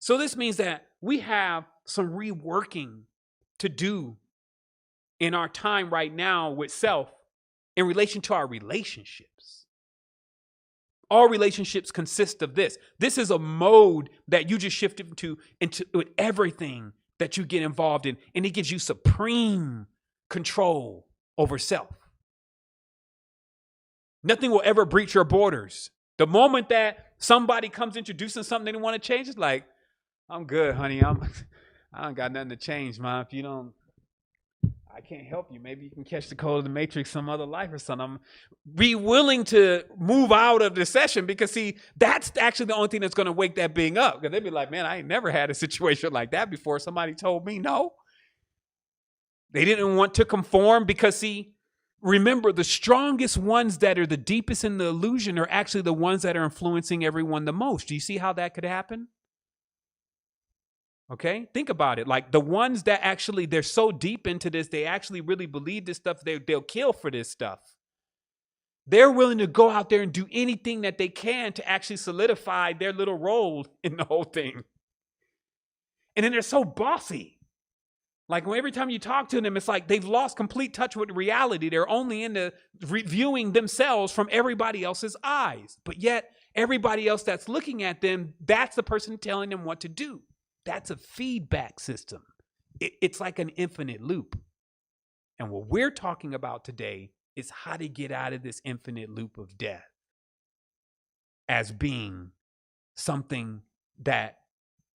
So this means that we have some reworking to do in our time right now with self in relation to our relationships. All relationships consist of this. This is a mode that you just shift into with everything that you get involved in, and it gives you supreme control over self. Nothing will ever breach your borders. The moment that somebody comes introducing something they want to change, it's like, I'm good, honey. I don't got nothing to change, man. If you don't, I can't help you. Maybe you can catch the code of the matrix some other life or something. Be willing to move out of the session because, see, that's actually the only thing that's going to wake that being up. Because they'd be like, man, I ain't never had a situation like that before. Somebody told me no. They didn't want to conform because, see, remember, the strongest ones that are the deepest in the illusion are actually the ones that are influencing everyone the most. Do you see how that could happen? Okay, think about it. Like the ones that actually, they're so deep into this, they actually really believe this stuff, they'll kill for this stuff. They're willing to go out there and do anything that they can to actually solidify their little role in the whole thing. And then they're so bossy. Like every time you talk to them, it's like they've lost complete touch with reality. They're only into reviewing themselves from everybody else's eyes. But yet everybody else that's looking at them, that's the person telling them what to do. That's a feedback system. It's like an infinite loop. And what we're talking about today is how to get out of this infinite loop of death as being something that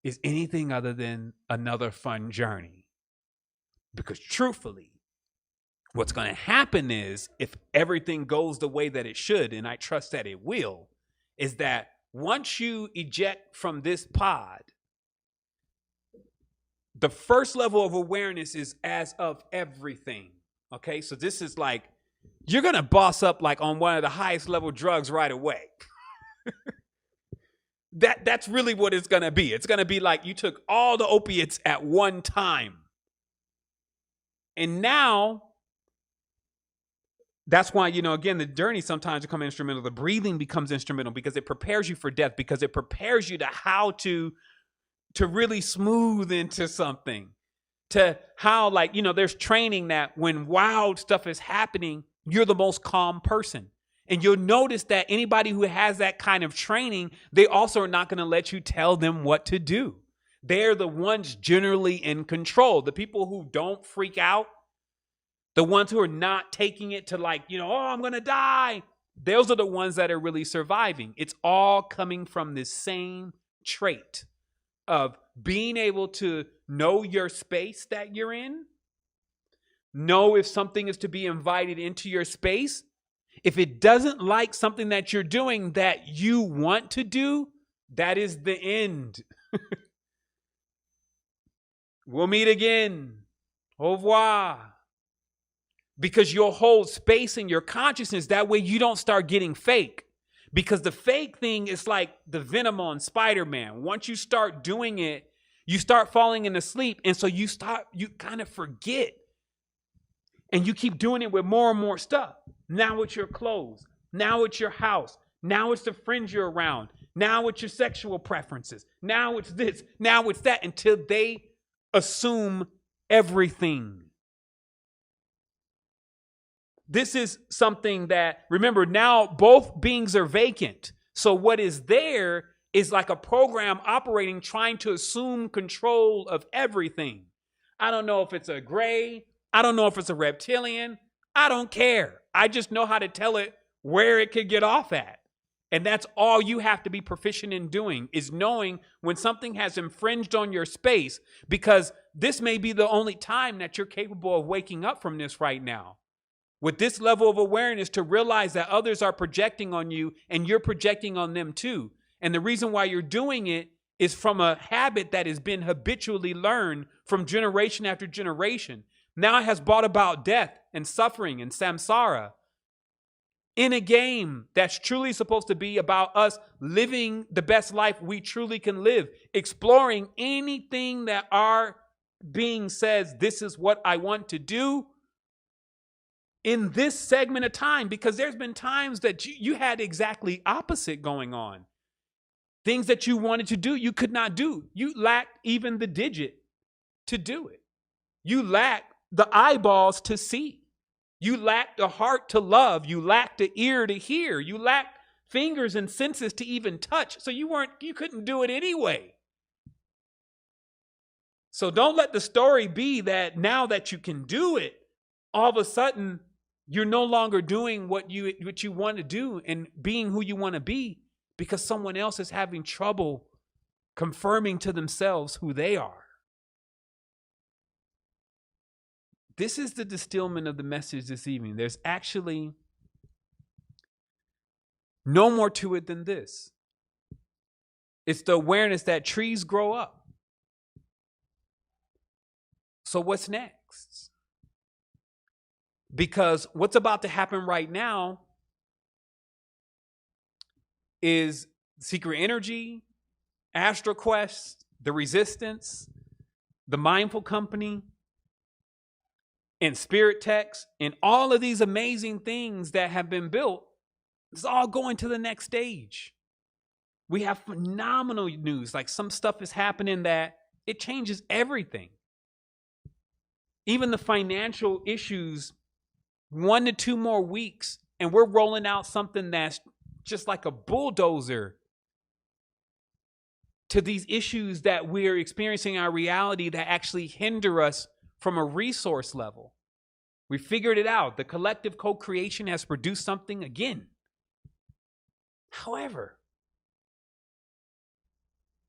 is anything other than another fun journey. Because truthfully, what's going to happen is, if everything goes the way that it should, and I trust that it will, is that once you eject from this pod, the first level of awareness is as of everything. Okay, so this is like, you're going to boss up like on one of the highest level drugs right away. That's really what it's going to be. It's going to be like you took all the opiates at one time. And now, that's why, again, the journey sometimes becomes instrumental. The breathing becomes instrumental because it prepares you for death, because it prepares you to how to really smooth into something, to how, there's training that when wild stuff is happening, you're the most calm person. And you'll notice that anybody who has that kind of training, they also are not going to let you tell them what to do. They're the ones generally in control. The people who don't freak out, the ones who are not taking it to like, oh, I'm going to die. Those are the ones that are really surviving. It's all coming from this same trait of being able to know your space that you're in, know if something is to be invited into your space. If it doesn't like something that you're doing that you want to do, that is the end. We'll meet again. Au revoir. Because you'll hold space in your consciousness. That way you don't start getting fake. Because the fake thing is like the venom on Spider-Man. Once you start doing it, you start falling into sleep. And so you kind of forget. And you keep doing it with more and more stuff. Now it's your clothes. Now it's your house. Now it's the friends you're around. Now it's your sexual preferences. Now it's this. Now it's that. Until they assume everything. This is something that, remember, now both beings are vacant. So what is there is like a program operating, trying to assume control of everything. I don't know if it's a gray. I don't know if it's a reptilian. I don't care. I just know how to tell it where it could get off at. And that's all you have to be proficient in doing, is knowing when something has infringed on your space, because this may be the only time that you're capable of waking up from this right now. With this level of awareness, to realize that others are projecting on you and you're projecting on them too. And the reason why you're doing it is from a habit that has been habitually learned from generation after generation. Now it has brought about death and suffering and samsara in a game that's truly supposed to be about us living the best life we truly can live, exploring anything that our being says, this is what I want to do in this segment of time, because there's been times that you had exactly opposite going on. Things that you wanted to do, you could not do. You lacked even the digit to do it. You lacked the eyeballs to see. You lacked the heart to love. You lacked the ear to hear. You lacked fingers and senses to even touch. So you couldn't do it anyway. So don't let the story be that now that you can do it, all of a sudden you're no longer doing what you want to do and being who you want to be, because someone else is having trouble confirming to themselves who they are. This is the distillment of the message this evening. There's actually no more to it than this. It's the awareness that trees grow up. So what's next? Because what's about to happen right now is Secret Energy, Astro Quest, the Resistance, the Mindful Company, and Spirit Text, and all of these amazing things that have been built. It's all going to the next stage. We have phenomenal news. Like, some stuff is happening that it changes everything. Even the financial issues, 1 to 2 more weeks, and we're rolling out something that's just like a bulldozer to these issues that we're experiencing in our reality that actually hinder us from a resource level. We figured it out. The collective co-creation has produced something again. However,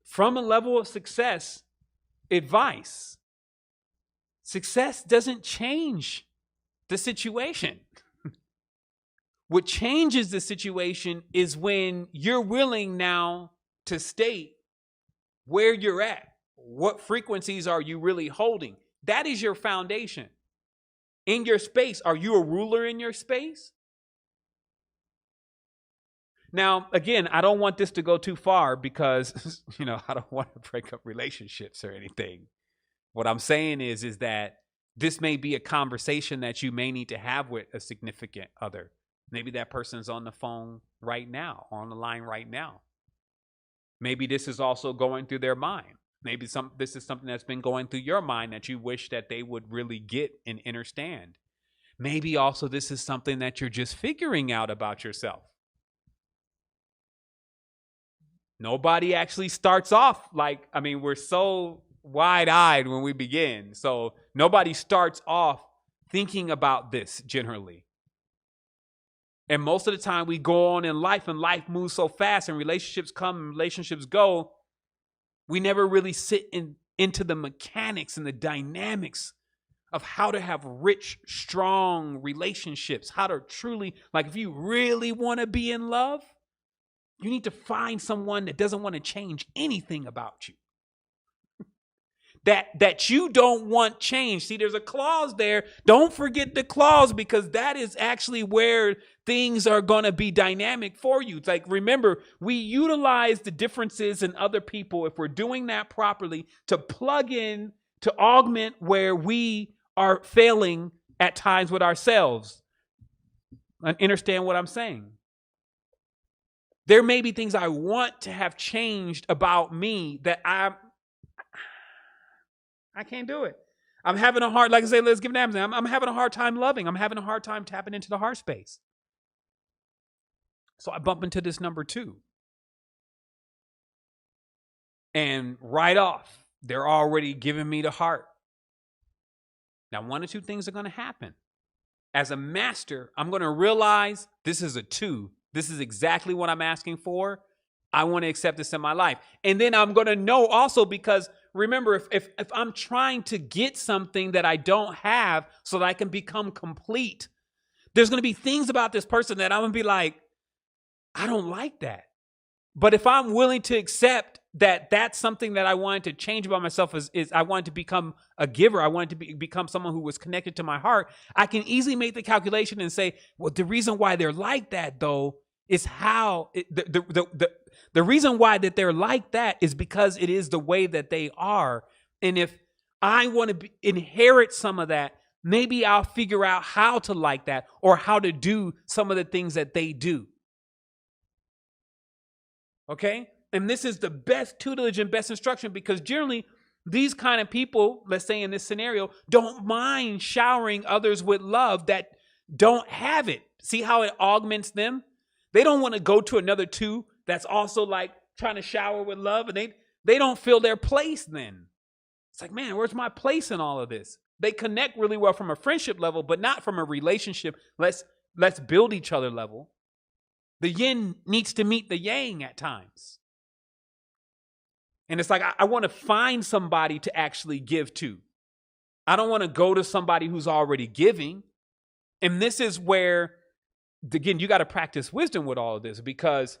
from a level of success, advice, success doesn't change the situation. What changes the situation is when you're willing now to state where you're at. What frequencies are you really holding? That is your foundation. In your space, are you a ruler in your space? Now, again, I don't want this to go too far because, I don't want to break up relationships or anything. What I'm saying is that this may be a conversation that you may need to have with a significant other. Maybe that person's on the phone right now, on the line right now. Maybe this is also going through their mind. Maybe this is something that's been going through your mind that you wish that they would really get and understand. Maybe also this is something that you're just figuring out about yourself. Nobody actually starts off like, I mean, we're so wide-eyed when we begin. So nobody starts off thinking about this generally. And most of the time we go on in life and life moves so fast and relationships come and relationships go. We never really sit into the mechanics and the dynamics of how to have rich, strong relationships, how to truly, like if you really want to be in love, you need to find someone that doesn't want to change anything about you. That you don't want change. See, there's a clause there. Don't forget the clause, because that is actually where things are going to be dynamic for you. It's like, remember, we utilize the differences in other people, if we're doing that properly, to plug in, to augment where we are failing at times with ourselves. Understand what I'm saying? There may be things I want to have changed about me that I can't do it. I'm having a hard, like I say, let's give an example. I'm having a hard time loving. I'm having a hard time tapping into the heart space. So I bump into this number 2. And right off, they're already giving me the heart. Now, one or two things are going to happen. As a master, I'm going to realize this is a 2. This is exactly what I'm asking for. I want to accept this in my life. And then I'm going to know also, because remember, if I'm trying to get something that I don't have so that I can become complete, there's going to be things about this person that I'm going to be like, I don't like that. But if I'm willing to accept that that's something that I wanted to change about myself, is I wanted to become a giver. I wanted to become someone who was connected to my heart. I can easily make the calculation and say, well, the reason why they're like that, though, is how the reason why that they're like that is because it is the way that they are. And if I want to inherit some of that, maybe I'll figure out how to like that, or how to do some of the things that they do. Okay? And this is the best tutelage and best instruction, because generally these kind of people, let's say in this scenario, don't mind showering others with love that don't have it. See how it augments them? They don't want to go to another 2 that's also like trying to shower with love, and they don't feel their place then. It's like, man, where's my place in all of this? They connect really well from a friendship level, but not from a relationship. Let's build each other level. The yin needs to meet the yang at times. And it's like, I want to find somebody to actually give to. I don't want to go to somebody who's already giving. And this is where, again, you got to practice wisdom with all of this, because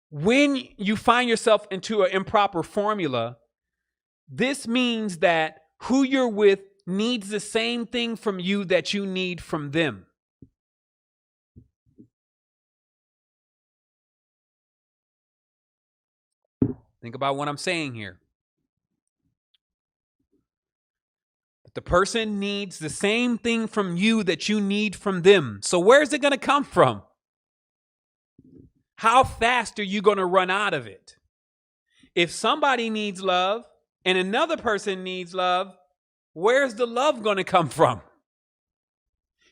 when you find yourself into an improper formula, this means that who you're with needs the same thing from you that you need from them. Think about what I'm saying here. The person needs the same thing from you that you need from them. So where's it going to come from? How fast are you going to run out of it? If somebody needs love and another person needs love, where's the love going to come from?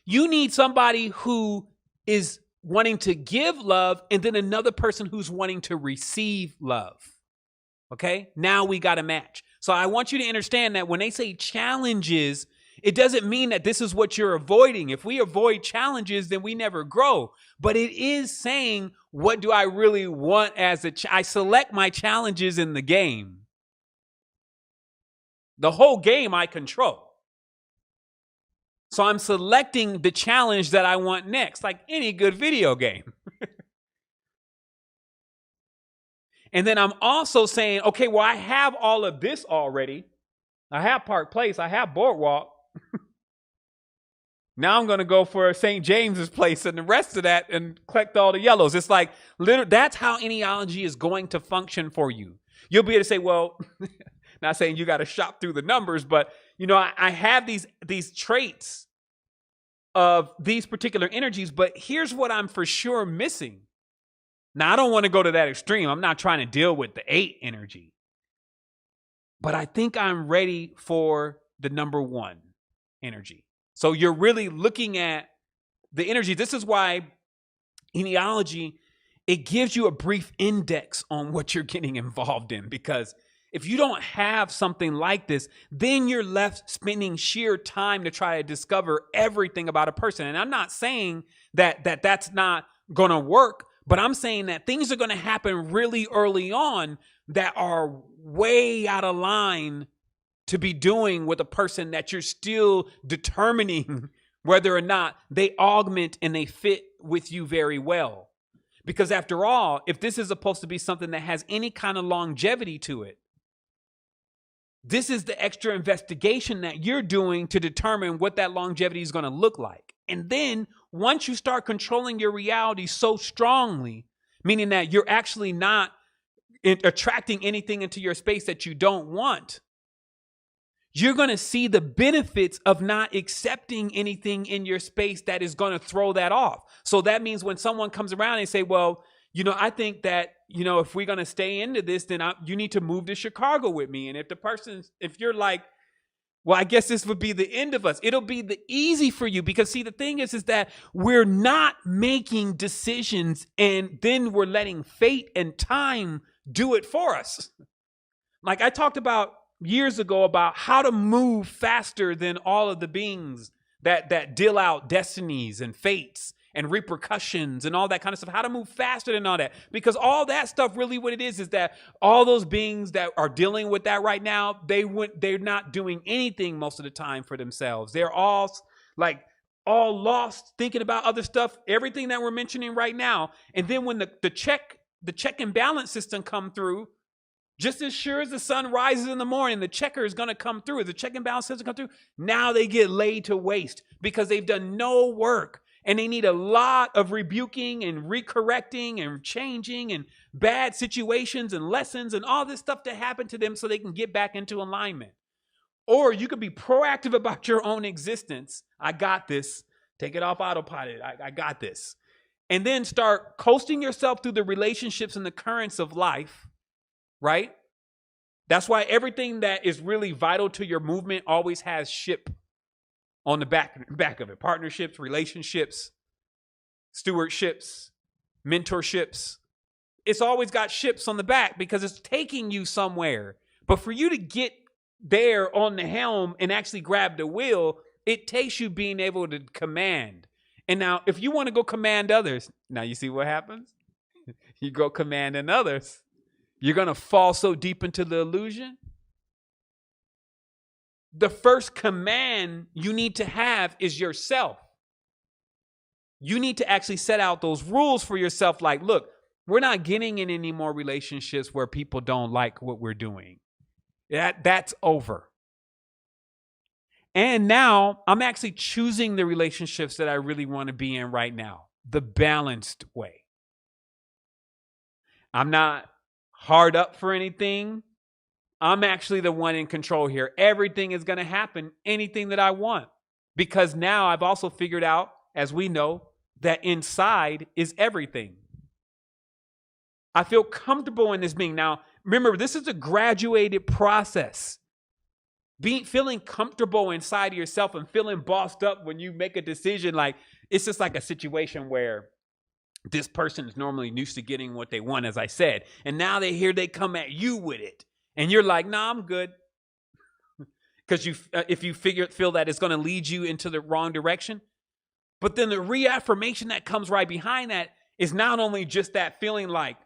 You need somebody who is wanting to give love, and then another person who's wanting to receive love. Okay, now we got a match. So I want you to understand that when they say challenges, it doesn't mean that this is what you're avoiding. If we avoid challenges, then we never grow. But it is saying, what do I really want as I select my challenges in the game. The whole game I control. So I'm selecting the challenge that I want next, like any good video game. And then I'm also saying, okay, well, I have all of this already. I have Park Place. I have Boardwalk. Now I'm going to go for St. James's Place and the rest of that and collect all the yellows. It's like, that's how Ennealogy is going to function for you. You'll be able to say, well, not saying you got to shop through the numbers, but, you know, I have these traits of these particular energies, but here's what I'm for sure missing. Now, I don't want to go to that extreme. I'm not trying to deal with the 8 energy. But I think I'm ready for the number 1 energy. So you're really looking at the energy. This is why Ennealogy, it gives you a brief index on what you're getting involved in, because if you don't have something like this, then you're left spending sheer time to try to discover everything about a person. And I'm not saying that that's not going to work, but I'm saying that things are going to happen really early on that are way out of line to be doing with a person that you're still determining whether or not they augment and they fit with you very well. Because after all, if this is supposed to be something that has any kind of longevity to it, this is the extra investigation that you're doing to determine what that longevity is going to look like. And then once you start controlling your reality so strongly, meaning that you're actually not attracting anything into your space that you don't want, you're going to see the benefits of not accepting anything in your space that is going to throw that off. So that means when someone comes around and say, well, I think that, if we're going to stay into this, then you need to move to Chicago with me. And if you're like, well, I guess this would be the end of us, it'll be the easy for you, because see, the thing is that we're not making decisions and then we're letting fate and time do it for us. Like I talked about years ago about how to move faster than all of the beings that deal out destinies and fates and repercussions and all that kind of stuff, how to move faster than all that. Because all that stuff, really what it is that all those beings that are dealing with that right now, they're not doing anything most of the time for themselves. They're all lost thinking about other stuff, everything that we're mentioning right now. And then when the check and balance system come through, just as sure as the sun rises in the morning, the checker is going to come through. As the check and balance system come through, now they get laid to waste because they've done no work. And they need a lot of rebuking and recorrecting and changing and bad situations and lessons and all this stuff to happen to them so they can get back into alignment. Or you could be proactive about your own existence. I got this. Take it off autopilot. I got this. And then start coasting yourself through the relationships and the currents of life, right? That's why everything that is really vital to your movement always has ship on the back of it. Partnerships, relationships, stewardships, mentorships. It's always got ships on the back because it's taking you somewhere. But for you to get there on the helm and actually grab the wheel, it takes you being able to command. And now, if you want to go command others, now you see what happens? You go commanding others. You're going to fall so deep into the illusion. The first command you need to have is yourself. You need to actually set out those rules for yourself. Like, look, we're not getting in any more relationships where people don't like what we're doing. That's over. And now I'm actually choosing the relationships that I really want to be in right now, the balanced way. I'm not hard up for anything. I'm actually the one in control here. Everything is going to happen, anything that I want. Because now I've also figured out, as we know, that inside is everything. I feel comfortable in this being. Now, remember, this is a graduated process. Feeling comfortable inside of yourself and feeling bossed up when you make a decision, like it's just like a situation where this person is normally used to getting what they want, as I said, and now they come at you with it. And you're like, nah, I'm good. Because if you feel that it's going to lead you into the wrong direction. But then the reaffirmation that comes right behind that is not only just that feeling like,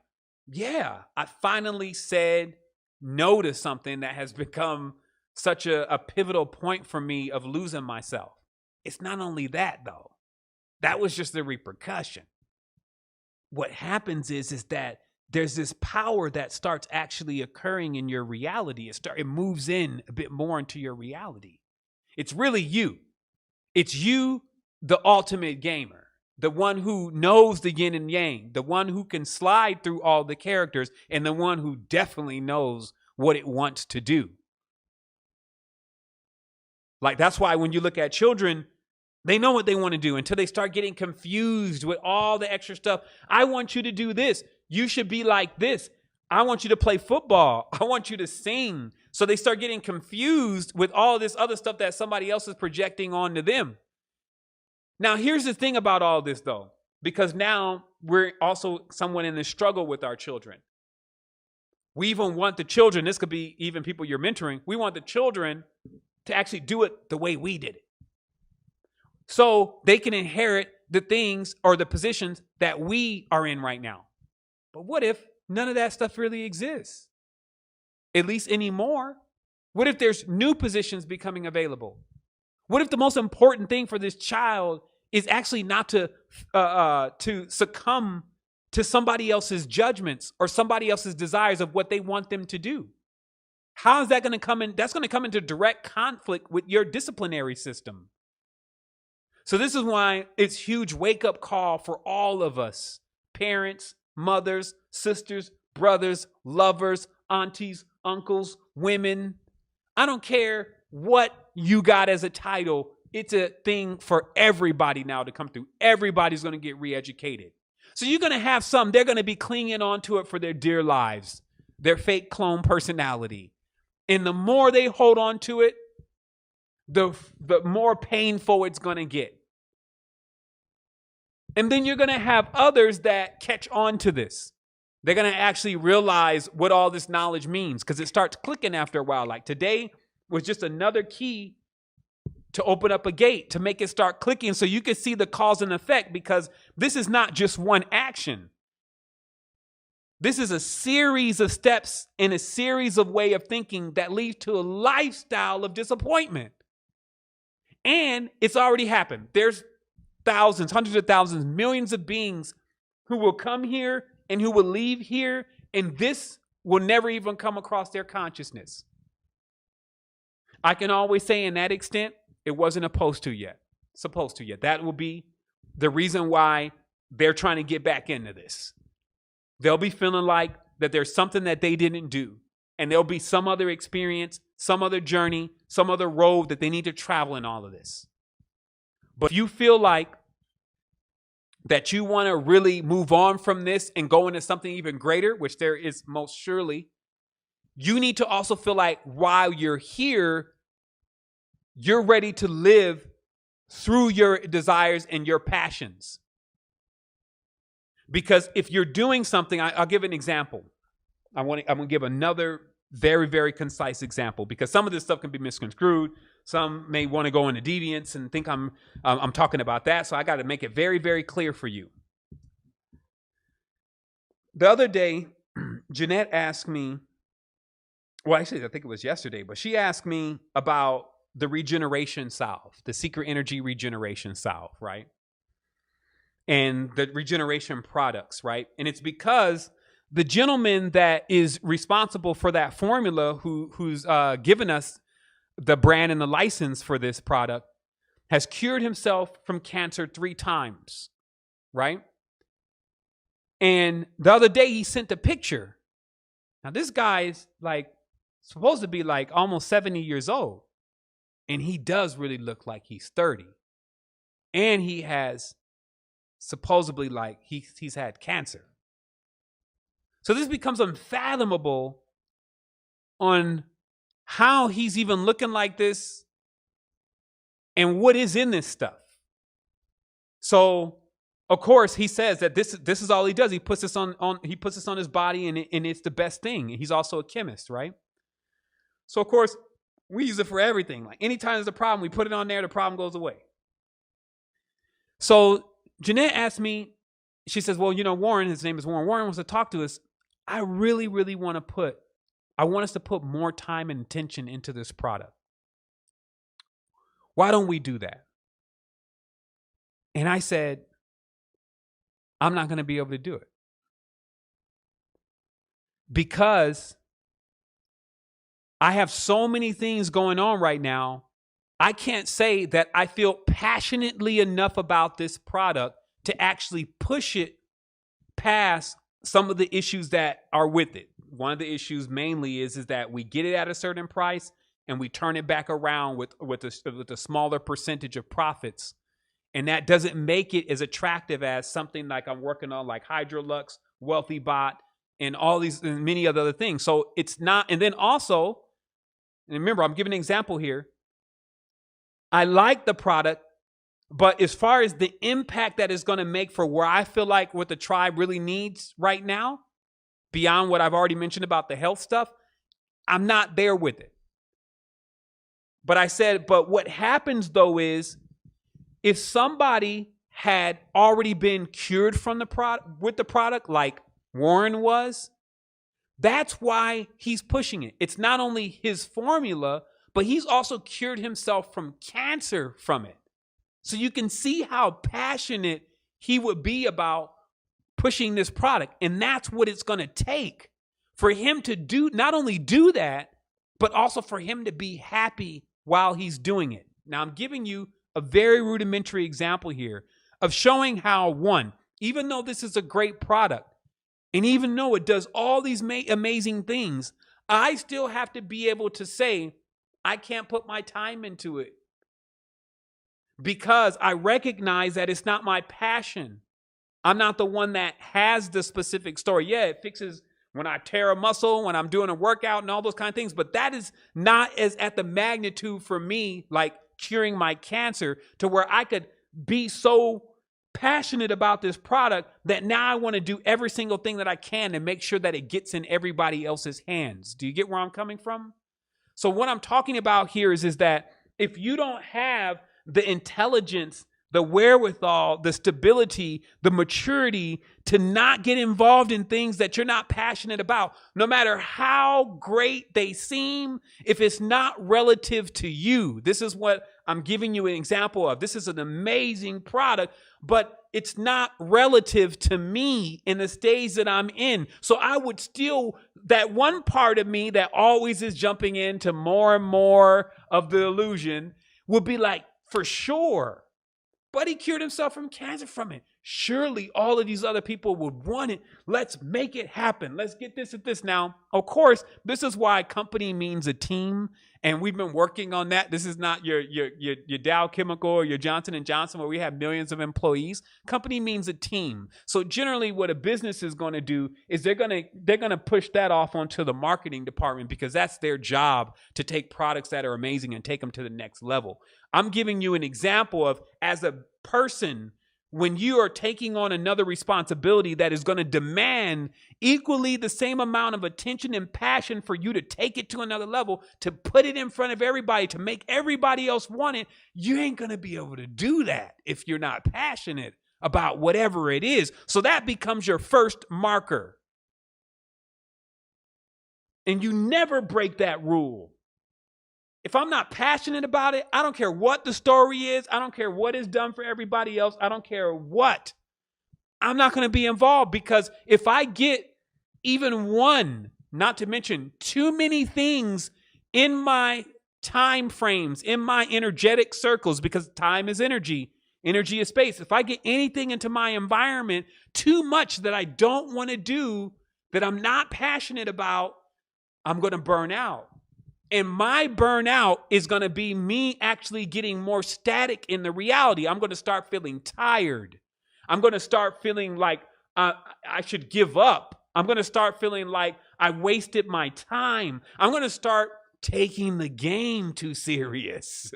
yeah, I finally said no to something that has become such a pivotal point for me of losing myself. It's not only that, though. That was just the repercussion. What happens is that there's this power that starts actually occurring in your reality. It moves in a bit more into your reality. It's really you. It's you, the ultimate gamer, the one who knows the yin and yang, the one who can slide through all the characters, and the one who definitely knows what it wants to do. Like, that's why when you look at children, they know what they want to do until they start getting confused with all the extra stuff. I want you to do this. You should be like this. I want you to play football. I want you to sing. So they start getting confused with all this other stuff that somebody else is projecting onto them. Now, here's the thing about all this, though, because now we're also someone in this struggle with our children. We even want the children, this could be even people you're mentoring, we want the children to actually do it the way we did it. So they can inherit the things or the positions that we are in right now. But what if none of that stuff really exists? At least anymore. What if there's new positions becoming available? What if the most important thing for this child is actually not to succumb to somebody else's judgments or somebody else's desires of what they want them to do? How is that going to come in? That's going to come into direct conflict with your disciplinary system. So this is why it's huge wake-up call for all of us, parents, mothers, sisters, brothers, lovers, aunties, uncles, women. I don't care what you got as a title. It's a thing for everybody now to come through. Everybody's going to get re-educated. So you're going to have some, they're going to be clinging on to it for their dear lives, their fake clone personality. And the more they hold on to it, the more painful it's going to get. And then you're going to have others that catch on to this. They're going to actually realize what all this knowledge means because it starts clicking after a while. Like today was just another key to open up a gate, to make it start clicking so you can see the cause and effect, because this is not just one action. This is a series of steps and a series of way of thinking that leads to a lifestyle of disappointment. And it's already happened. There's thousands, hundreds of thousands, millions of beings who will come here and who will leave here, and this will never even come across their consciousness. I can always say in that extent, it wasn't supposed to yet. That will be the reason why they're trying to get back into this. They'll be feeling like that there's something that they didn't do, and there'll be some other experience, some other journey, some other road that they need to travel in all of this. But if you feel like that you want to really move on from this and go into something even greater, which there is most surely, you need to also feel like while you're here, you're ready to live through your desires and your passions. Because if you're doing something, I'll give an example. I'm going to give another very, very concise example, because some of this stuff can be misconstrued. Some may want to go into deviance and think I'm talking about that. So I got to make it very, very clear for you. The other day, Jeanette asked me, well, actually, I think it was yesterday, but she asked me about the regeneration salve, the secret energy regeneration salve, right? And the regeneration products, right? And it's because the gentleman that is responsible for that formula, who's given us the brand and the license for this product, has cured himself from cancer 3 times, right? And the other day he sent a picture. Now this guy's like supposed to be like almost 70 years old. And he does really look like he's 30. And he has supposedly like he's had cancer. So this becomes unfathomable on how he's even looking like this and what is in this stuff. So, of course, he says that this is all he does. He puts this on his body, and it's the best thing. He's also a chemist, right? So, of course, we use it for everything. Like anytime there's a problem, we put it on there, the problem goes away. So Jeanette asked me, she says, well, Warren, his name is Warren. Warren wants to talk to us. I really, really want us to put more time and attention into this product. Why don't we do that? And I said, I'm not going to be able to do it. Because I have so many things going on right now. I can't say that I feel passionately enough about this product to actually push it past some of the issues that are with it. One of the issues mainly is that we get it at a certain price and we turn it back around with a smaller percentage of profits. And that doesn't make it as attractive as something like I'm working on, like Hydrolux, Wealthy Bot, and all these and many other things. So it's not. And then also, and remember, I'm giving an example here. I like the product But as far as the impact that is going to make for where I feel like what the tribe really needs right now, beyond what I've already mentioned about the health stuff, I'm not there with it. But I said, but what happens though is if somebody had already been cured from the product with the product, like Warren was, that's why he's pushing it. It's not only his formula, but he's also cured himself from cancer from it. So you can see how passionate he would be about pushing this product. And that's what it's going to take for him to do, not only do that, but also for him to be happy while he's doing it. Now, I'm giving you a very rudimentary example here of showing how, one, even though this is a great product, and even though it does all these amazing things, I still have to be able to say, I can't put my time into it because I recognize that it's not my passion. I'm not the one that has the specific story. Yeah, it fixes when I tear a muscle, when I'm doing a workout and all those kind of things, but that is not as at the magnitude for me, like curing my cancer, to where I could be so passionate about this product that now I want to do every single thing that I can to make sure that it gets in everybody else's hands. Do you get where I'm coming from? So what I'm talking about here is that if you don't have the intelligence, the wherewithal, the stability, the maturity to not get involved in things that you're not passionate about, no matter how great they seem, if it's not relative to you. This is what I'm giving you an example of. This is an amazing product, but it's not relative to me in the stage that I'm in. So I would still, that one part of me that always is jumping into more and more of the illusion would be like, for sure. But he cured himself from cancer from it. Surely all of these other people would want it. Let's make it happen. Let's get this at this. Now, of course, this is why company means a team. And we've been working on that. This is not your Dow Chemical or your Johnson & Johnson where we have millions of employees. Company means a team. So generally what a business is going to do is they're going to push that off onto the marketing department because that's their job to take products that are amazing and take them to the next level. I'm giving you an example of, as a person, when you are taking on another responsibility that is going to demand equally the same amount of attention and passion for you to take it to another level, to put it in front of everybody, to make everybody else want it, you ain't going to be able to do that if you're not passionate about whatever it is. So that becomes your first marker. And you never break that rule. If I'm not passionate about it, I don't care what the story is. I don't care what is done for everybody else. I don't care what. I'm not going to be involved, because if I get even one, not to mention too many things in my time frames, in my energetic circles, because time is energy, energy is space. If I get anything into my environment too much that I don't want to do, that I'm not passionate about, I'm going to burn out. And my burnout is going to be me actually getting more static in the reality. I'm going to start feeling tired. I'm going to start feeling like I should give up. I'm going to start feeling like I wasted my time. I'm going to start taking the game too serious.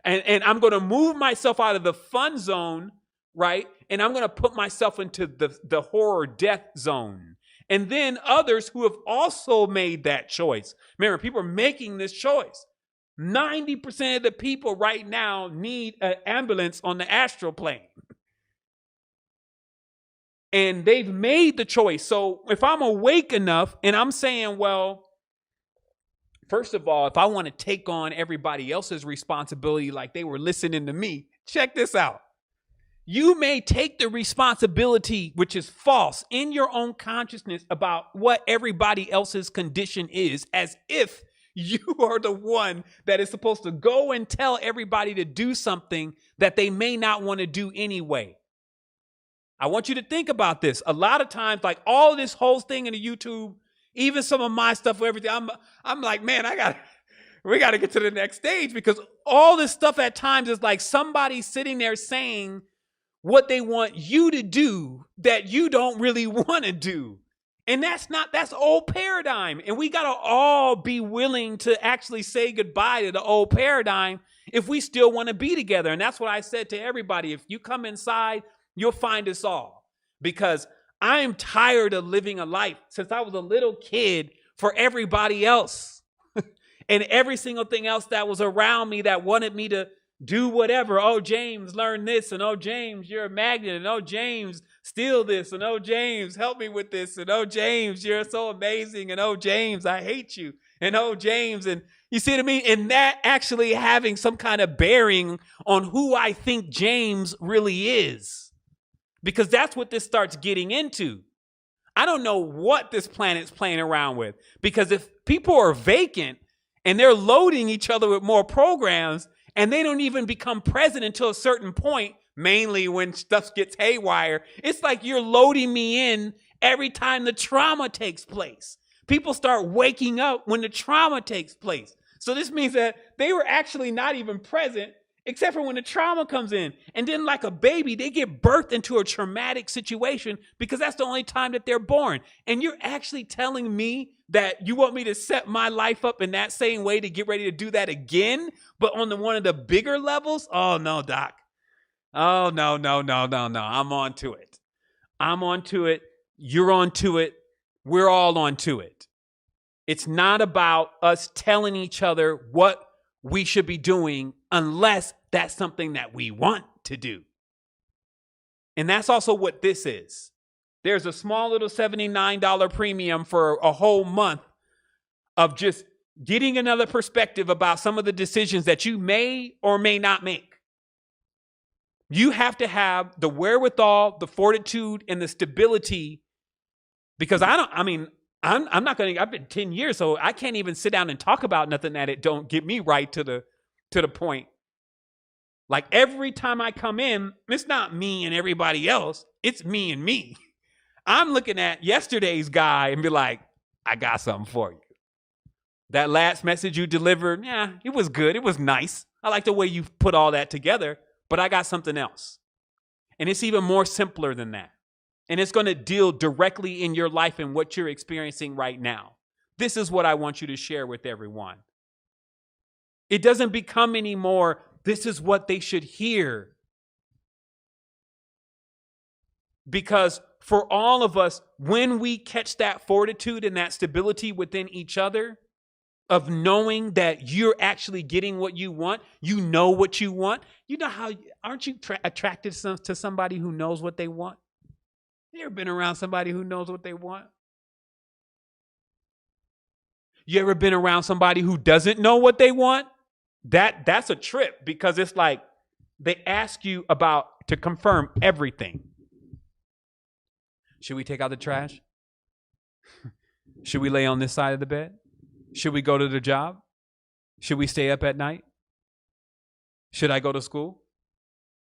And I'm going to move myself out of the fun zone, right? And I'm going to put myself into the horror death zone. And then others who have also made that choice. Remember, people are making this choice. 90% of the people right now need an ambulance on the astral plane. And they've made the choice. So if I'm awake enough and I'm saying, well, first of all, if I want to take on everybody else's responsibility like they were listening to me, check this out. You may take the responsibility, which is false, in your own consciousness about what everybody else's condition is, as if you are the one that is supposed to go and tell everybody to do something that they may not want to do anyway. I want you to think about this. A lot of times, like all this whole thing in the YouTube, even some of my stuff, everything, I'm like, man, we got to get to the next stage, because all this stuff at times is like somebody sitting there saying what they want you to do that you don't really want to do. And that's old paradigm. And we got to all be willing to actually say goodbye to the old paradigm if we still want to be together. And that's what I said to everybody. If you come inside, you'll find us all, because I'm tired of living a life since I was a little kid for everybody else and every single thing else that was around me that wanted me to do whatever. Oh, James, learn this. And oh, James, you're a magnet. And oh, James, steal this. And oh, James, help me with this. And oh, James, you're so amazing. And oh, James, I hate you. And oh, James. And you see what I mean? And that actually having some kind of bearing on who I think James really is, because that's what this starts getting into. I don't know what this planet's playing around with, because if people are vacant and they're loading each other with more programs, and they don't even become present until a certain point, mainly when stuff gets haywire, it's like you're loading me in every time the trauma takes place. People start waking up when the trauma takes place. So this means that they were actually not even present except for when the trauma comes in. And then like a baby, they get birthed into a traumatic situation because that's the only time that they're born. And you're actually telling me that you want me to set my life up in that same way to get ready to do that again, but on one of the bigger levels? Oh, no, Doc. Oh, no. I'm on to it. I'm on to it. You're on to it. We're all on to it. It's not about us telling each other what we should be doing unless that's something that we want to do. And that's also what this is. There's a small little $79 premium for a whole month of just getting another perspective about some of the decisions that you may or may not make. You have to have the wherewithal, the fortitude, and the stability, because I'm not going to, I've been 10 years, so I can't even sit down and talk about nothing that it don't get me right to the point. Like every time I come in, it's not me and everybody else. It's me and me. I'm looking at yesterday's guy and be like, I got something for you. That last message you delivered, yeah, it was good. It was nice. I like the way you put all that together, but I got something else. And it's even more simpler than that. And it's going to deal directly in your life and what you're experiencing right now. This is what I want you to share with everyone. It doesn't become anymore, this is what they should hear. Because for all of us, when we catch that fortitude and that stability within each other, of knowing that you're actually getting what you want, you know what you want. You know how, aren't you attracted to somebody who knows what they want? You ever been around somebody who knows what they want? You ever been around somebody who doesn't know what they want? That's a trip, because it's like they ask you to confirm everything. Should we take out the trash? Should we lay on this side of the bed? Should we go to the job? Should we stay up at night? Should I go to school?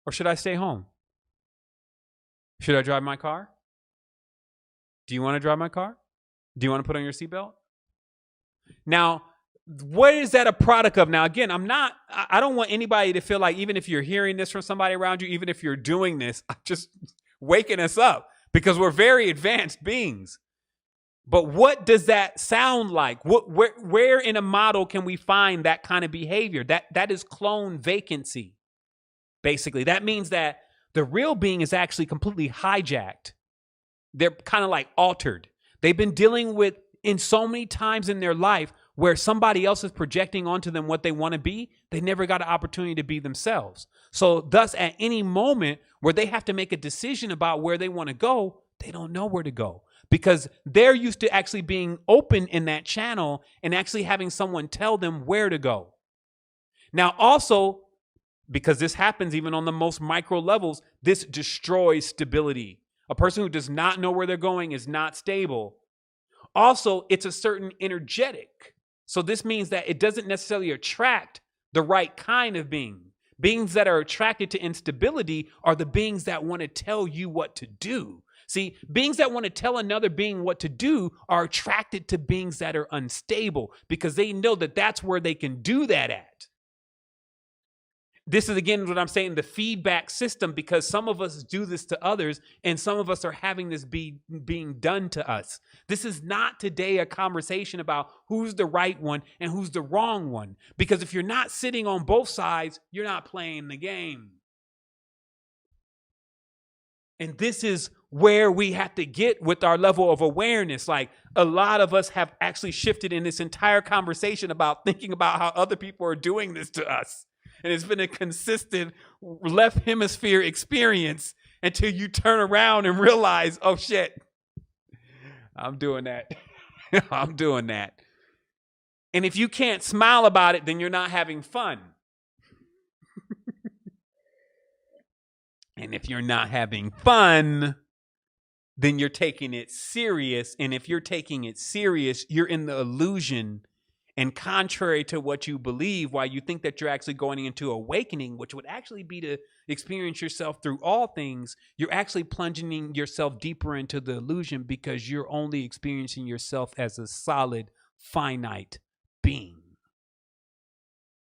Or should I stay home? Should I drive my car? Do you want to drive my car? Do you want to put on your seatbelt? Now, what is that a product of? Now, again, I don't want anybody to feel like, even if you're hearing this from somebody around you, even if you're doing this, I'm just waking us up, because we're very advanced beings. But what does that sound like? Where in a model can we find that kind of behavior? That is clone vacancy, basically. That means that the real being is actually completely hijacked. They're kind of like altered. They've been dealing with in so many times in their life where somebody else is projecting onto them what they want to be. They never got an opportunity to be themselves. So thus, at any moment where they have to make a decision about where they want to go, they don't know where to go, because they're used to actually being open in that channel and actually having someone tell them where to go. Now, also, because this happens even on the most micro levels, this destroys stability. A person who does not know where they're going is not stable. Also, it's a certain energetic. So this means that it doesn't necessarily attract the right kind of being. Beings that are attracted to instability are the beings that want to tell you what to do. See, beings that want to tell another being what to do are attracted to beings that are unstable, because they know that that's where they can do that at. This is, again, what I'm saying, the feedback system, because some of us do this to others and some of us are having this being done to us. This is not today a conversation about who's the right one and who's the wrong one, because if you're not sitting on both sides, you're not playing the game. And this is where we have to get with our level of awareness. Like, a lot of us have actually shifted in this entire conversation about thinking about how other people are doing this to us. And it's been a consistent left hemisphere experience until you turn around and realize, oh shit, I'm doing that. I'm doing that. And if you can't smile about it, then you're not having fun. And if you're not having fun, then you're taking it serious. And if you're taking it serious, you're in the illusion. And contrary to what you believe, why you think that you're actually going into awakening, which would actually be to experience yourself through all things, you're actually plunging yourself deeper into the illusion, because you're only experiencing yourself as a solid, finite being.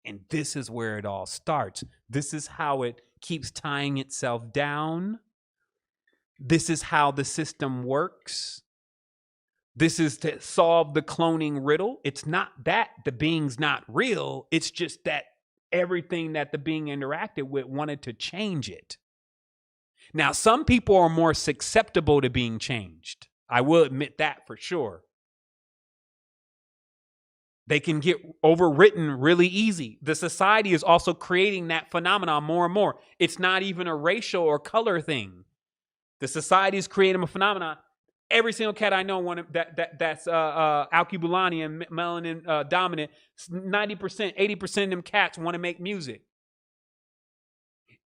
And this is where it all starts. This is how it keeps tying itself down. This is how the system works. This is to solve the cloning riddle. It's not that the being's not real. It's just that everything that the being interacted with wanted to change it. Now, some people are more susceptible to being changed. I will admit that for sure. They can get overwritten really easy. The society is also creating that phenomenon more and more. It's not even a racial or color thing. The society is creating a phenomenon. Every single cat I know that's alkebulan and melanin dominant, 90%, 80% of them cats want to make music.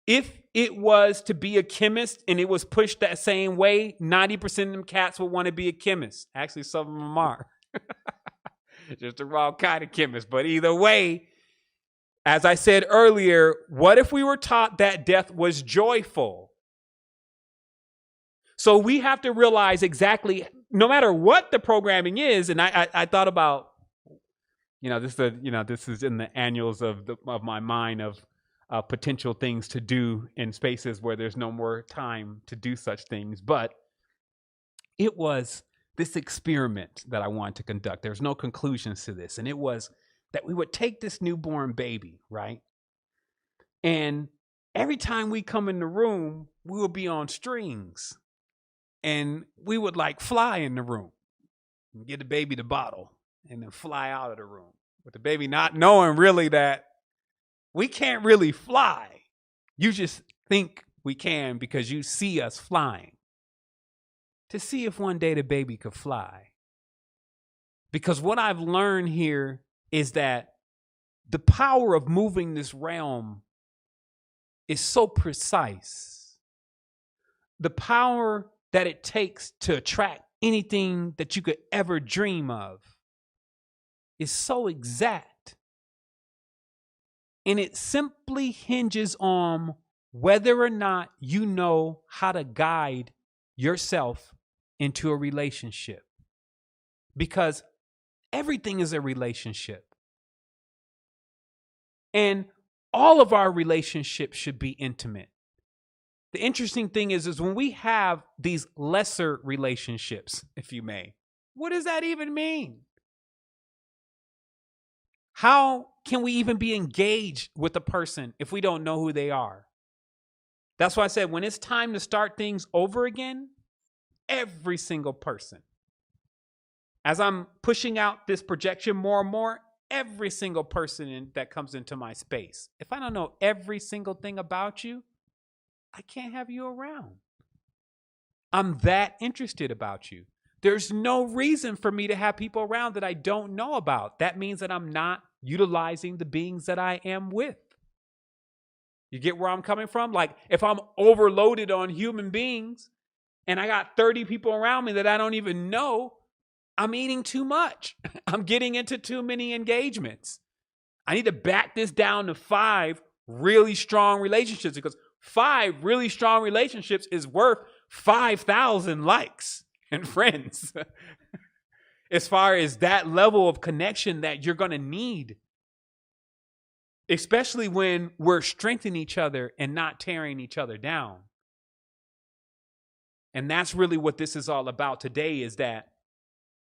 If it was to be a chemist and it was pushed that same way, 90% of them cats would want to be a chemist. Actually, some of them are. Just the wrong kind of chemist. But either way, as I said earlier, what if we were taught that death was joyful? So we have to realize exactly, no matter what the programming is, and I thought about, this is in the annuals of my mind of potential things to do in spaces where there's no more time to do such things. But it was this experiment that I wanted to conduct. There's no conclusions to this. And it was that we would take this newborn baby, right? And every time we come in the room, we would be on strings. And we would like fly in the room and get the baby the bottle and then fly out of the room. With the baby not knowing really that we can't really fly. You just think we can because you see us flying. To see if one day the baby could fly. Because what I've learned here is that the power of moving this realm is so precise. The power that it takes to attract anything that you could ever dream of is so exact. And it simply hinges on whether or not you know how to guide yourself into a relationship. Because everything is a relationship. And all of our relationships should be intimate. The interesting thing is when we have these lesser relationships, if you may, what does that even mean? How can we even be engaged with a person if we don't know who they are? That's why I said when it's time to start things over again, every single person, as I'm pushing out this projection more and more, every single person that comes into my space, if I don't know every single thing about you, I can't have you around. I'm that interested about you. There's no reason for me to have people around that I don't know about. That means that I'm not utilizing the beings that I am with. You get where I'm coming from? Like if I'm overloaded on human beings and I got 30 people around me that I don't even know, I'm eating too much. I'm getting into too many engagements. I need to back this down to 5 really strong relationships, because 5 really strong relationships is worth 5,000 likes and friends. As far as that level of connection that you're going to need. especially when we're strengthening each other and not tearing each other down. And that's really what this is all about today, is that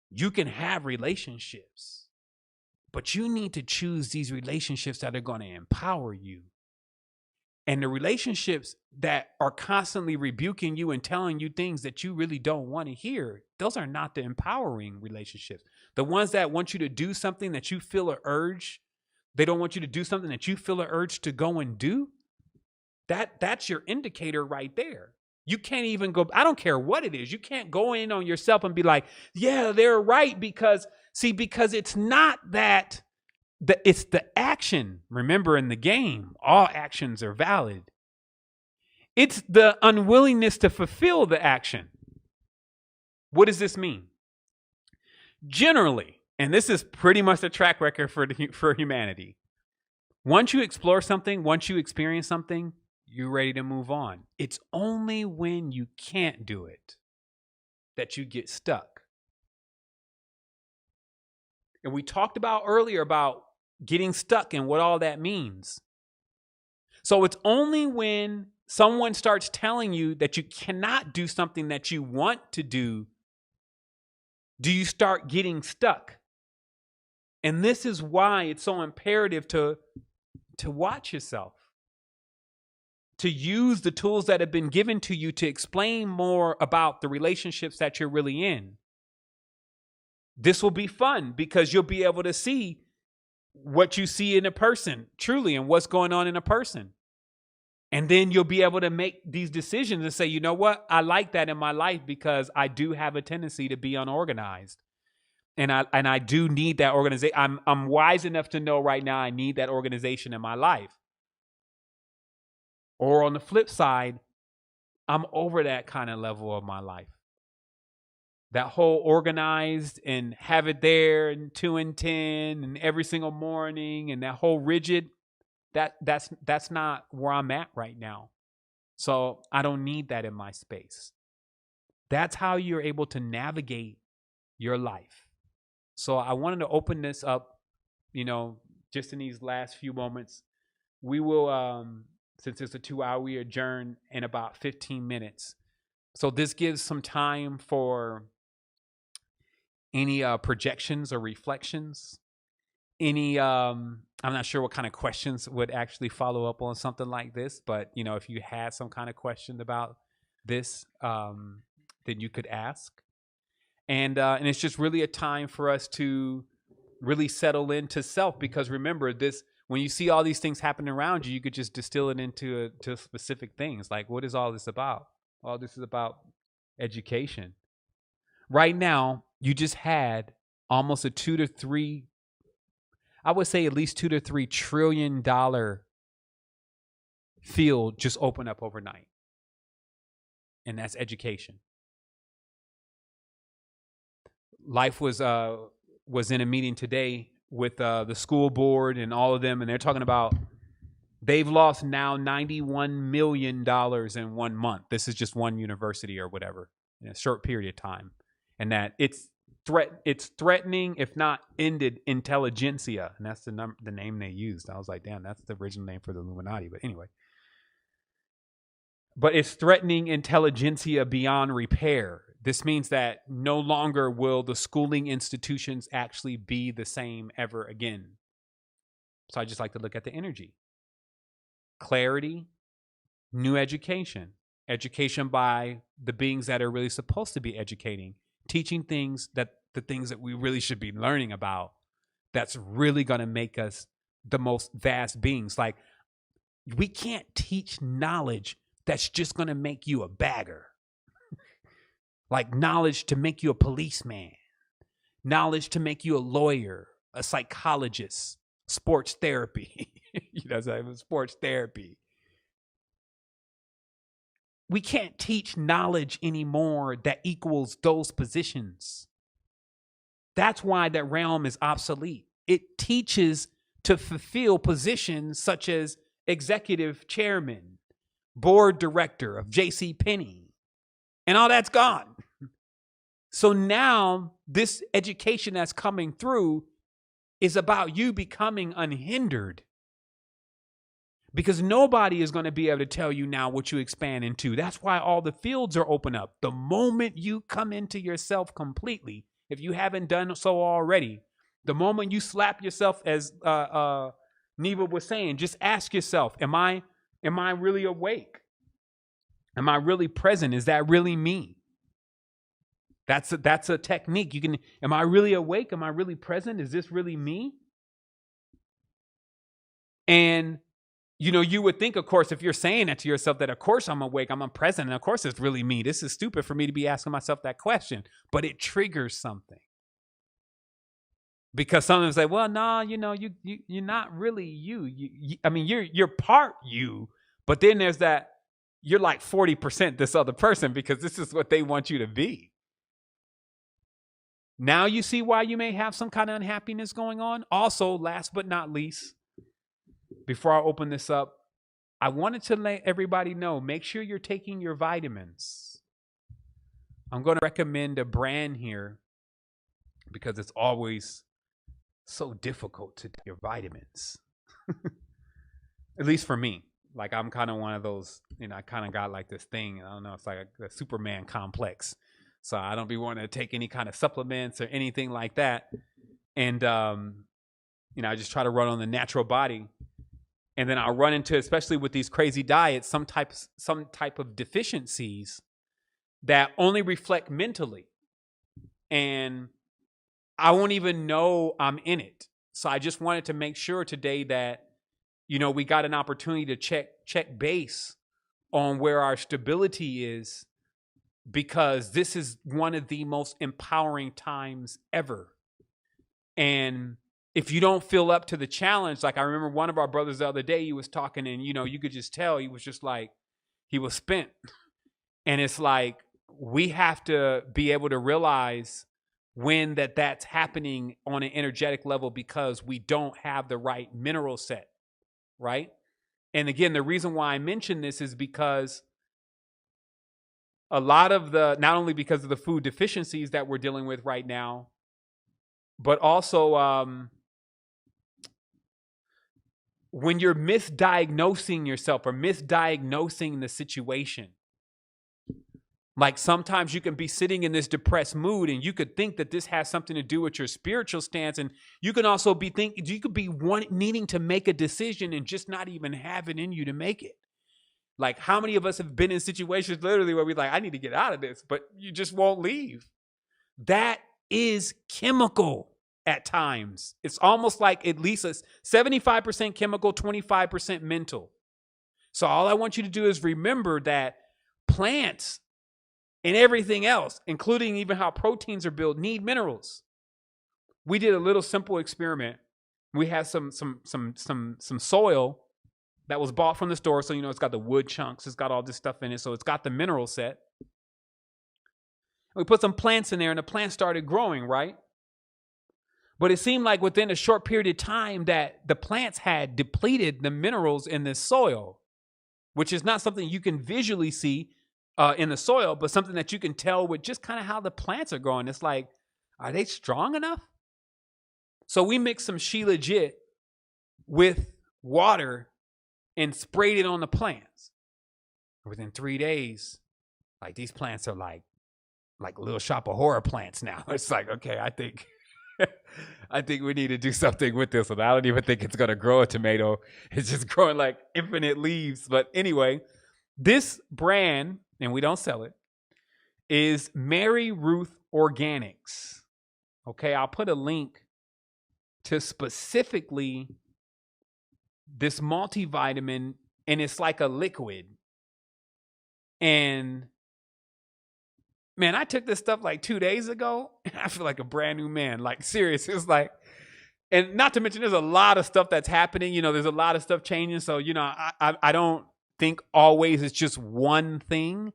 you can have relationships, but you need to choose these relationships that are going to empower you. And the relationships that are constantly rebuking you and telling you things that you really don't want to hear, those are not the empowering relationships. The ones that want you to do something that you feel an urge, they don't want you to do something that you feel an urge to go and do. That's your indicator right there. You can't even go, I don't care what it is. You can't go in on yourself and be like, yeah, they're right, because it's not that. It's the action. Remember, in the game, all actions are valid. It's the unwillingness to fulfill the action. What does this mean? Generally, and this is pretty much the track record for humanity, once you explore something, once you experience something, you're ready to move on. It's only when you can't do it that you get stuck. And we talked about earlier about getting stuck and what all that means. So it's only when someone starts telling you that you cannot do something that you want to do you start getting stuck. And this is why it's so imperative to watch yourself, to use the tools that have been given to you to explain more about the relationships that you're really in. This will be fun because you'll be able to see what you see in a person truly and what's going on in a person. And then you'll be able to make these decisions and say, you know what? I like that in my life because I do have a tendency to be unorganized. And I do need that organization. I'm wise enough to know right now I need that organization in my life. Or on the flip side, I'm over that kind of level of my life. That whole organized and have it there and 2 and 10 and every single morning and that whole rigid, that's not where I'm at right now. So I don't need that in my space. That's how you're able to navigate your life. So I wanted to open this up, just in these last few moments. We will, since it's a 2-hour, we adjourn in about 15 minutes. So this gives some time for any projections or reflections, any I'm not sure what kind of questions would actually follow up on something like this, but if you had some kind of question about this, then you could ask. And it's just really a time for us to really settle into self, because remember this, when you see all these things happening around you, you could just distill it into to specific things. Like, what is all this about? All this is about education. Right now, you just had almost a at least $2 to $3 trillion field just open up overnight. And that's education. Life was in a meeting today with the school board and all of them, and they're talking about they've lost now $91 million in 1 month. This is just one university or whatever in a short period of time. And that it's threatening, if not ended, intelligentsia. And that's the name they used. I was like, damn, that's the original name for the Illuminati. But anyway. But it's threatening intelligentsia beyond repair. This means that no longer will the schooling institutions actually be the same ever again. So I just like to look at the energy. Clarity, new education. Education by the beings that are really supposed to be educating. Teaching things the things that we really should be learning about, that's really going to make us the most vast beings. Like, we can't teach knowledge that's just going to make you a bagger. Like knowledge to make you a policeman, knowledge to make you a lawyer, a psychologist, sports therapy, sports therapy. We can't teach knowledge anymore that equals those positions. That's why that realm is obsolete. It teaches to fulfill positions such as executive chairman, board director of JCPenney, and all that's gone. So now this education that's coming through is about you becoming unhindered. because nobody is going to be able to tell you now what you expand into. That's why all the fields are open up. The moment you come into yourself completely, if you haven't done so already, the moment you slap yourself, as Neva was saying, just ask yourself, am I really awake? Am I really present? Is that really me? That's a technique. You can, am I really awake? Am I really present? Is this really me? And you would think, of course, if you're saying that to yourself, that of course I'm awake, I'm present, and of course it's really me. This is stupid for me to be asking myself that question, but it triggers something. Because some of them say, well, no, you're not really you. I mean, you're part you, but then there's that you're like 40% this other person because this is what they want you to be. Now you see why you may have some kind of unhappiness going on. Also, last but not least, before I open this up, I wanted to let everybody know, make sure you're taking your vitamins. I'm going to recommend a brand here because it's always so difficult to take your vitamins. At least for me. Like, I'm kind of one of those, I kind of got like this thing. I don't know. It's like a Superman complex. So I don't be wanting to take any kind of supplements or anything like that. And, I just try to run on the natural body. And then I'll run into, especially with these crazy diets, some type of deficiencies that only reflect mentally. And I won't even know I'm in it. So I just wanted to make sure today that, we got an opportunity to check base on where our stability is, because this is one of the most empowering times ever. And if you don't feel up to the challenge, like I remember one of our brothers the other day, he was talking and, you could just tell he was just like, he was spent. And it's like, we have to be able to realize when that's happening on an energetic level, because we don't have the right mineral set, right? And again, the reason why I mention this is because a lot of not only because of the food deficiencies that we're dealing with right now, but also when you're misdiagnosing yourself or misdiagnosing the situation. Like sometimes you can be sitting in this depressed mood and you could think that this has something to do with your spiritual stance. And you can also be needing to make a decision and just not even have it in you to make it. Like, how many of us have been in situations literally where we're like, I need to get out of this, but you just won't leave. That is chemical at times. It's almost like at least a 75% chemical, 25% mental. So all I want you to do is remember that plants and everything else, including even how proteins are built, need minerals. We did a little simple experiment. We had some soil that was bought from the store. So, it's got the wood chunks. It's got all this stuff in it. So it's got the mineral set. We put some plants in there and the plants started growing, right? But it seemed like within a short period of time that the plants had depleted the minerals in the soil, which is not something you can visually see in the soil, but something that you can tell with just kind of how the plants are growing. It's like, are they strong enough? So we mixed some She Legit with water and sprayed it on the plants. Within 3 days, like, these plants are like Little Shop of Horror plants now. It's like, okay, I think we need to do something with this one. I don't even think it's going to grow a tomato. It's just growing like infinite leaves. But anyway, this brand, and we don't sell it, is Mary Ruth Organics. Okay, I'll put a link to specifically this multivitamin, and it's like a liquid. And man, I took this stuff like 2 days ago, and I feel like a brand new man. Like, serious. It's like, and not to mention, there's a lot of stuff that's happening. There's a lot of stuff changing. So, I don't think always it's just one thing.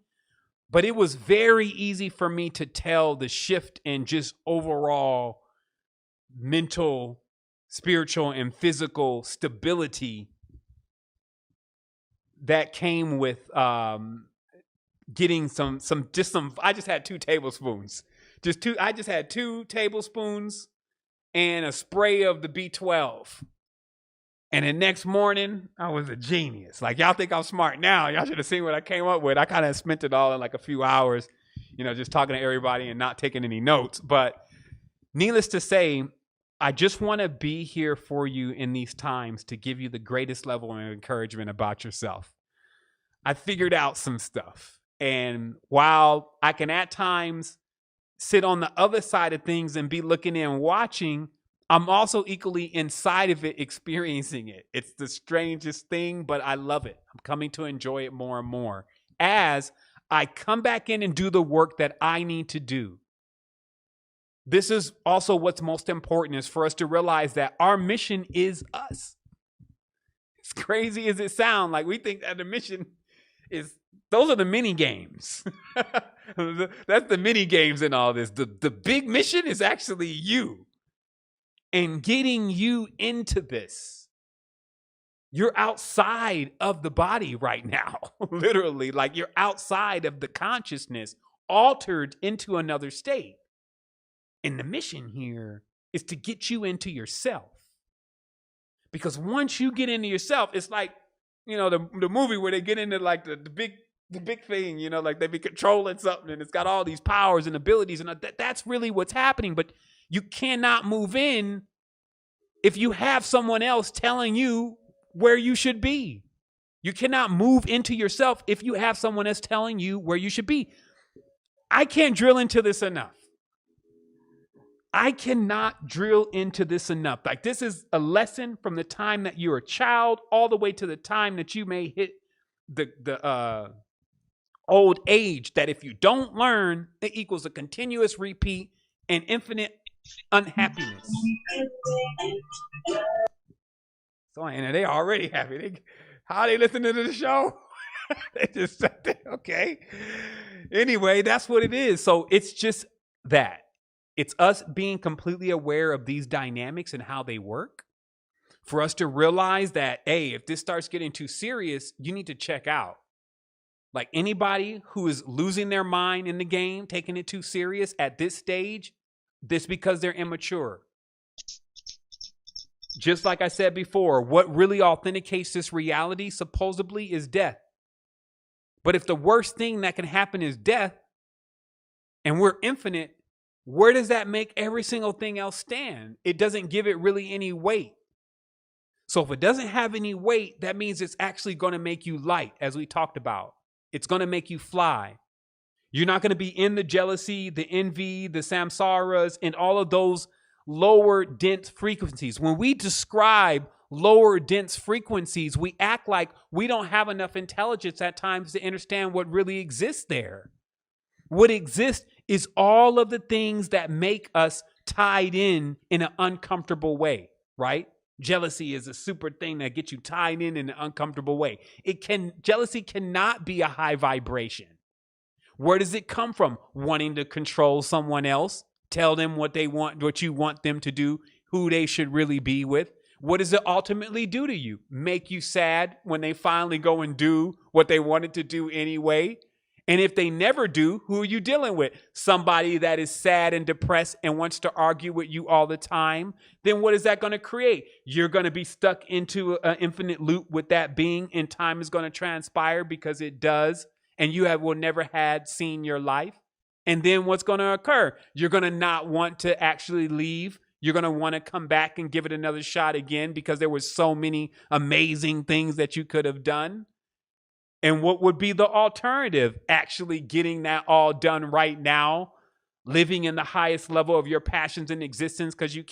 But it was very easy for me to tell the shift in just overall mental, spiritual, and physical stability that came with getting some. I just had 2 tablespoons. I just had 2 tablespoons and a spray of the B12. And the next morning, I was a genius. Like, y'all think I'm smart now. Y'all should have seen what I came up with. I kind of spent it all in like a few hours, just talking to everybody and not taking any notes. But needless to say, I just want to be here for you in these times to give you the greatest level of encouragement about yourself. I figured out some stuff. And while I can at times sit on the other side of things and be looking in watching, I'm also equally inside of it experiencing it. It's the strangest thing, but I love it. I'm coming to enjoy it more and more as I come back in and do the work that I need to do. This is also what's most important, is for us to realize that our mission is us. As crazy as it sounds, like we think that the mission is, those are the mini games. That's the mini games in all this. The big mission is actually you and getting you into this. You're outside of the body right now, literally, like you're outside of the consciousness, altered into another state. And the mission here is to get you into yourself. Because once you get into yourself, it's like, the movie where they get into like the big thing, like they be controlling something and it's got all these powers and abilities. And that's really what's happening. But you cannot move in if you have someone else telling you where you should be. You cannot move into yourself if you have someone else telling you where you should be. I can't drill into this enough. I cannot drill into this enough. Like, this is a lesson from the time that you're a child all the way to the time that you may hit the old age, that if you don't learn, it equals a continuous repeat and infinite unhappiness. So, and they already happy. How are they listening to the show? They just sat there, okay. Anyway, that's what it is. So it's just that. It's us being completely aware of these dynamics and how they work, for us to realize that, hey, if this starts getting too serious, you need to check out. Like, anybody who is losing their mind in the game, taking it too serious at this stage, this because they're immature. Just like I said before, what really authenticates this reality supposedly is death. But if the worst thing that can happen is death, and we're infinite, where does that make every single thing else stand? It doesn't give it really any weight. So if it doesn't have any weight, that means it's actually going to make you light, as we talked about. It's going to make you fly. You're not going to be in the jealousy, the envy, the samsaras, and all of those lower dense frequencies. When we describe lower dense frequencies, we act like we don't have enough intelligence at times to understand what really exists there. What exists is all of the things that make us tied in an uncomfortable way, right? Jealousy is a super thing that gets you tied in an uncomfortable way. Jealousy cannot be a high vibration. Where does it come from? Wanting to control someone else, tell them what they want, what you want them to do, who they should really be with. What does it ultimately do to you? Make you sad when they finally go and do what they wanted to do anyway? And if they never do, who are you dealing with? Somebody that is sad and depressed and wants to argue with you all the time. Then what is that going to create? You're going to be stuck into an infinite loop with that being, and time is going to transpire because it does. And you will never had seen your life. And then what's going to occur? You're going to not want to actually leave. You're going to want to come back and give it another shot again because there were so many amazing things that you could have done. And what would be the alternative? Actually getting that all done right now, living in the highest level of your passions in existence because you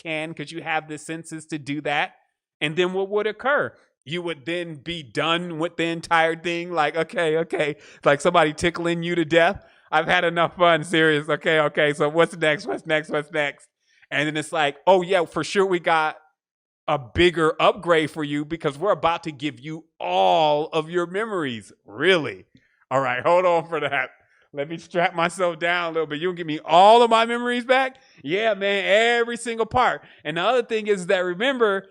have the senses to do that. And then what would occur? You would then be done with the entire thing. Like, okay. Like somebody tickling you to death. I've had enough fun, serious. Okay. So what's next? And then it's like, oh yeah, for sure we got a bigger upgrade for you because we're about to give you all of your memories. Really? All right, hold on for that. Let me strap myself down a little bit. You'll give me all of my memories back? Yeah, man, every single part. And the other thing is that, remember,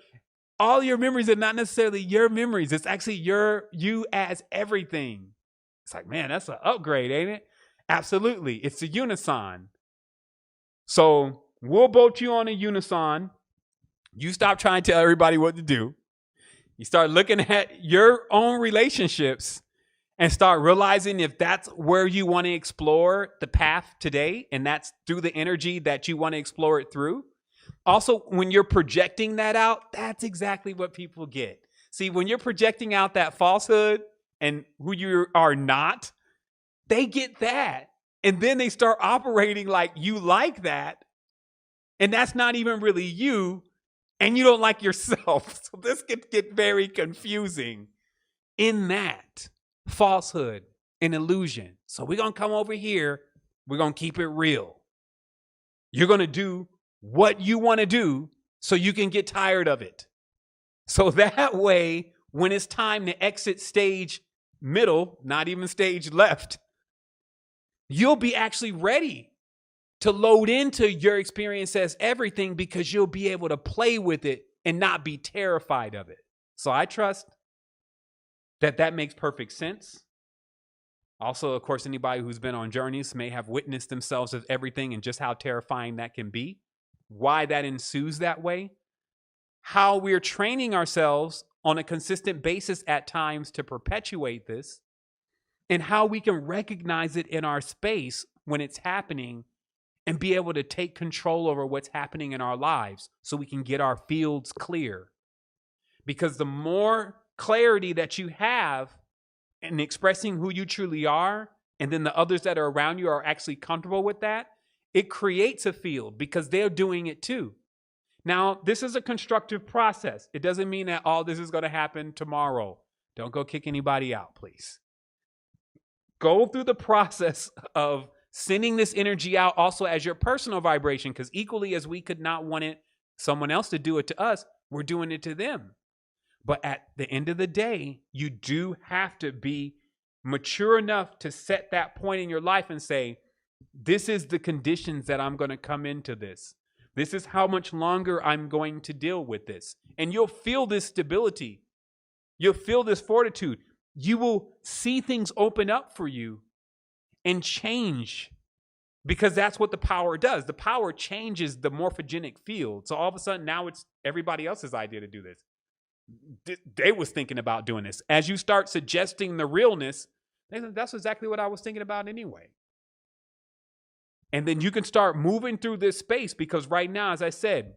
all your memories are not necessarily your memories. It's actually you as everything. It's like, man, that's an upgrade, ain't it? Absolutely. It's a unison. So we'll boat you on a unison. You stop trying to tell everybody what to do. You start looking at your own relationships and start realizing if that's where you want to explore the path today, and that's through the energy that you want to explore it through. Also, when you're projecting that out, that's exactly what people get. See, when you're projecting out that falsehood and who you are not, they get that. And then they start operating like you like that. And that's not even really you. And you don't like yourself. So this could get very confusing in that falsehood and illusion. So we're going to come over here. We're going to keep it real. You're going to do what you want to do so you can get tired of it. So that way, when it's time to exit stage middle, not even stage left, you'll be actually ready to load into your experience as everything, because you'll be able to play with it and not be terrified of it. So I trust that makes perfect sense. Also, of course, anybody who's been on journeys may have witnessed themselves as everything and just how terrifying that can be. Why that ensues that way. How we're training ourselves on a consistent basis at times to perpetuate this, and how we can recognize it in our space when it's happening and be able to take control over what's happening in our lives so we can get our fields clear. Because the more clarity that you have in expressing who you truly are, and then the others that are around you are actually comfortable with that, it creates a field because they're doing it too. Now, this is a constructive process. It doesn't mean that all this is going to happen tomorrow. Don't go kick anybody out, please. Go through the process of sending this energy out also as your personal vibration, because equally as we could not want it, someone else to do it to us, we're doing it to them. But at the end of the day, you do have to be mature enough to set that point in your life and say, this is the conditions that I'm going to come into this. This is how much longer I'm going to deal with this. And you'll feel this stability. You'll feel this fortitude. You will see things open up for you and change, because that's what the power does. The power changes the morphogenic field. So all of a sudden now it's everybody else's idea to do this. They was thinking about doing this. As you start suggesting the realness, that's exactly what I was thinking about anyway. And then you can start moving through this space, because right now, as I said,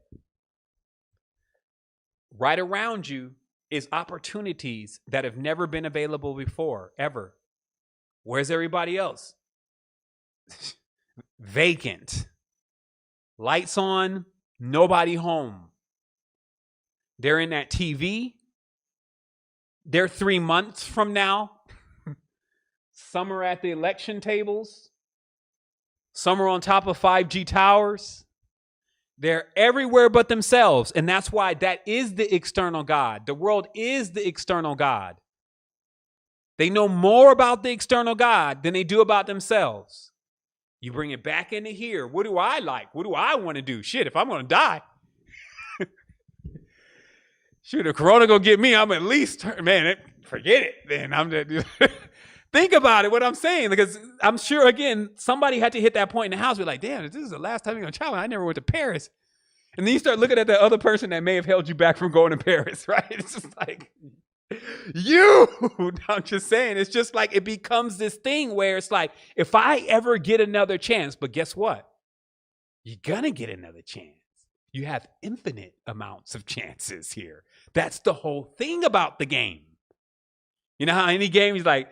right around you is opportunities that have never been available before, ever. Where's everybody else? Vacant. Lights on, nobody home. They're in that TV. They're 3 months from now. Some are at the election tables. Some are on top of 5G towers. They're everywhere but themselves. And that's why that is the external God. The world is the external God. They know more about the external God than they do about themselves. You bring it back into here. What do I like? What do I want to do? Shit, if I'm going to die. Shoot, if Corona going to get me, I'm at least, man, forget it. Then I'm just... Think about it, what I'm saying, because I'm sure, again, somebody had to hit that point in the house. Be like, damn, this is the last time you're going to travel. I never went to Paris. And then you start looking at the other person that may have held you back from going to Paris, right? It's just like, I'm just saying, it's just like it becomes this thing where it's like, if I ever get another chance, but guess what? You're going to get another chance. You have infinite amounts of chances here. That's the whole thing about the game. You know how any game is like,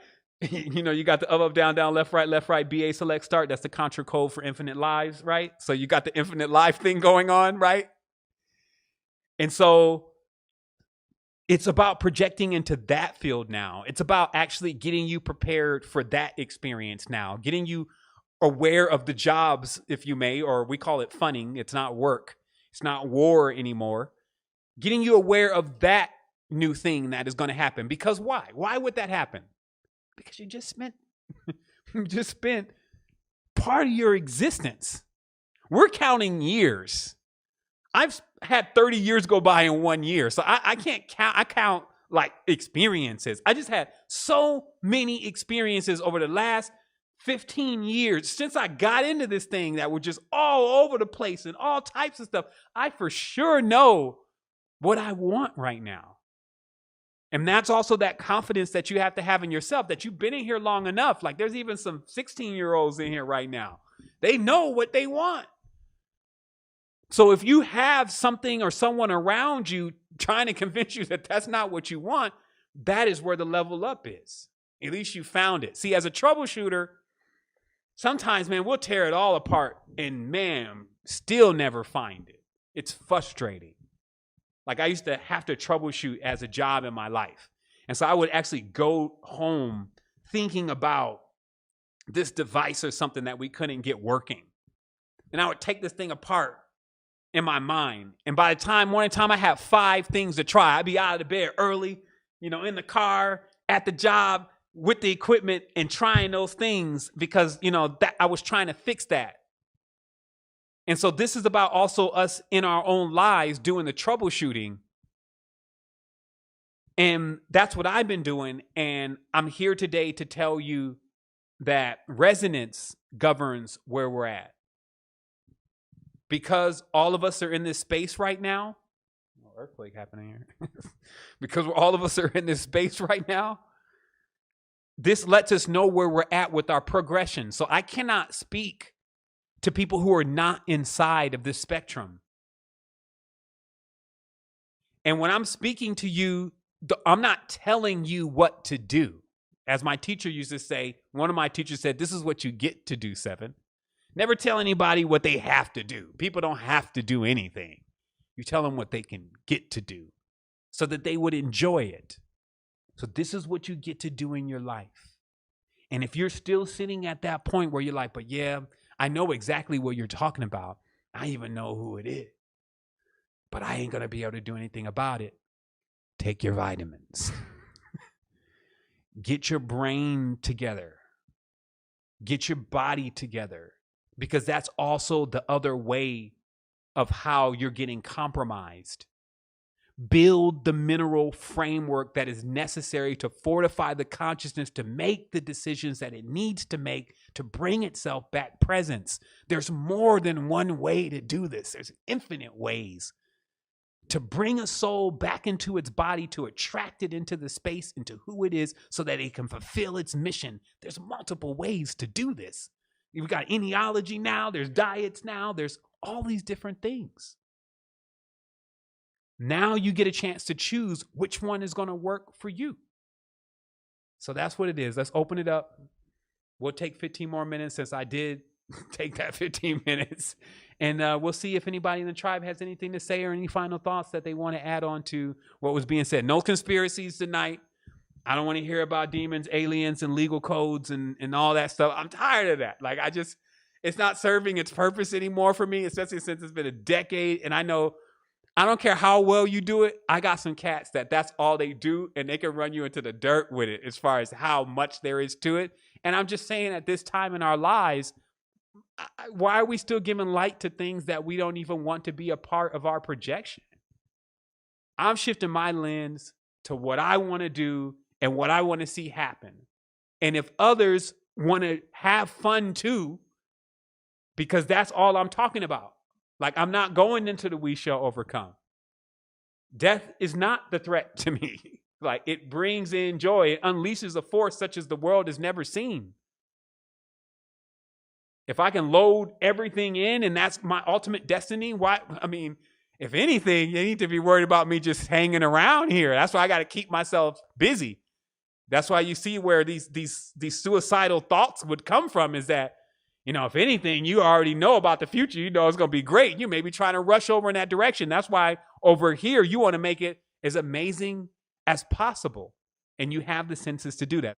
you know, you got the up, down, down, left, right, BA, select, start. That's the contra code for infinite lives, right? So you got the infinite life thing going on, right? And so it's about projecting into that field now. It's about actually getting you prepared for that experience now, getting you aware of the jobs, if you may, or we call it funning. It's not work. It's not war anymore. Getting you aware of that new thing that is going to happen. Because why? Why would that happen? Because you just spent part of your existence. We're counting years. I've had 30 years go by in 1 year. So I can't count. I count like experiences. I just had so many experiences over the last 15 years since I got into this thing that were just all over the place and all types of stuff. I for sure know what I want right now. And that's also that confidence that you have to have in yourself, that you've been in here long enough. Like there's even some 16-year-olds in here right now. They know what they want. So if you have something or someone around you trying to convince you that that's not what you want, that is where the level up is. At least you found it. See, as a troubleshooter, sometimes, man, we'll tear it all apart and, man, still never find it. It's frustrating. Like I used to have to troubleshoot as a job in my life. And so I would actually go home thinking about this device or something that we couldn't get working. And I would take this thing apart in my mind. And by the time, morning time, I have 5 things to try. I'd be out of the bed early, in the car, at the job, with the equipment and trying those things because, that I was trying to fix that. And so this is about also us in our own lives doing the troubleshooting. And that's what I've been doing. And I'm here today to tell you that resonance governs where we're at. Because all of us are in this space right now. Earthquake happening here. Because all of us are in this space right now. This lets us know where we're at with our progression. So I cannot speak to people who are not inside of this spectrum. And when I'm speaking to you, I'm not telling you what to do. As my teacher used to say, one of my teachers said, this is what you get to do, Sevan. Never tell anybody what they have to do. People don't have to do anything. You tell them what they can get to do so that they would enjoy it. So this is what you get to do in your life. And if you're still sitting at that point where you're like, but yeah, I know exactly what you're talking about. I even know who it is. But I ain't going to be able to do anything about it. Take your vitamins. Get your brain together. Get your body together. Because that's also the other way of how you're getting compromised. Build the mineral framework that is necessary to fortify the consciousness to make the decisions that it needs to make to bring itself back presence. There's more than one way to do this. There's infinite ways to bring a soul back into its body, to attract it into the space, into who it is so that it can fulfill its mission. There's multiple ways to do this. You've got Ennealogy now, there's diets now, there's all these different things. Now you get a chance to choose which one is going to work for you. So that's what it is. Let's open it up. We'll take 15 more minutes since I did take that 15 minutes. And we'll see if anybody in the tribe has anything to say or any final thoughts that they want to add on to what was being said. No conspiracies tonight. I don't want to hear about demons, aliens, and legal codes and all that stuff. I'm tired of that. Like, it's not serving its purpose anymore for me, especially since it's been a decade. And I know, I don't care how well you do it. I got some cats that's all they do, and they can run you into the dirt with it as far as how much there is to it. And I'm just saying at this time in our lives, why are we still giving light to things that we don't even want to be a part of our projection? I'm shifting my lens to what I want to do and what I want to see happen. And if others want to have fun too, because that's all I'm talking about. Like, I'm not going into the we shall overcome. Death is not the threat to me. Like, it brings in joy. It unleashes a force such as the world has never seen. If I can load everything in and that's my ultimate destiny, why? I mean, if anything, you need to be worried about me just hanging around here. That's why I got to keep myself busy. That's why you see where these suicidal thoughts would come from, is that, if anything, you already know about the future. You know it's going to be great. You may be trying to rush over in that direction. That's why over here, you want to make it as amazing as possible. And you have the senses to do that.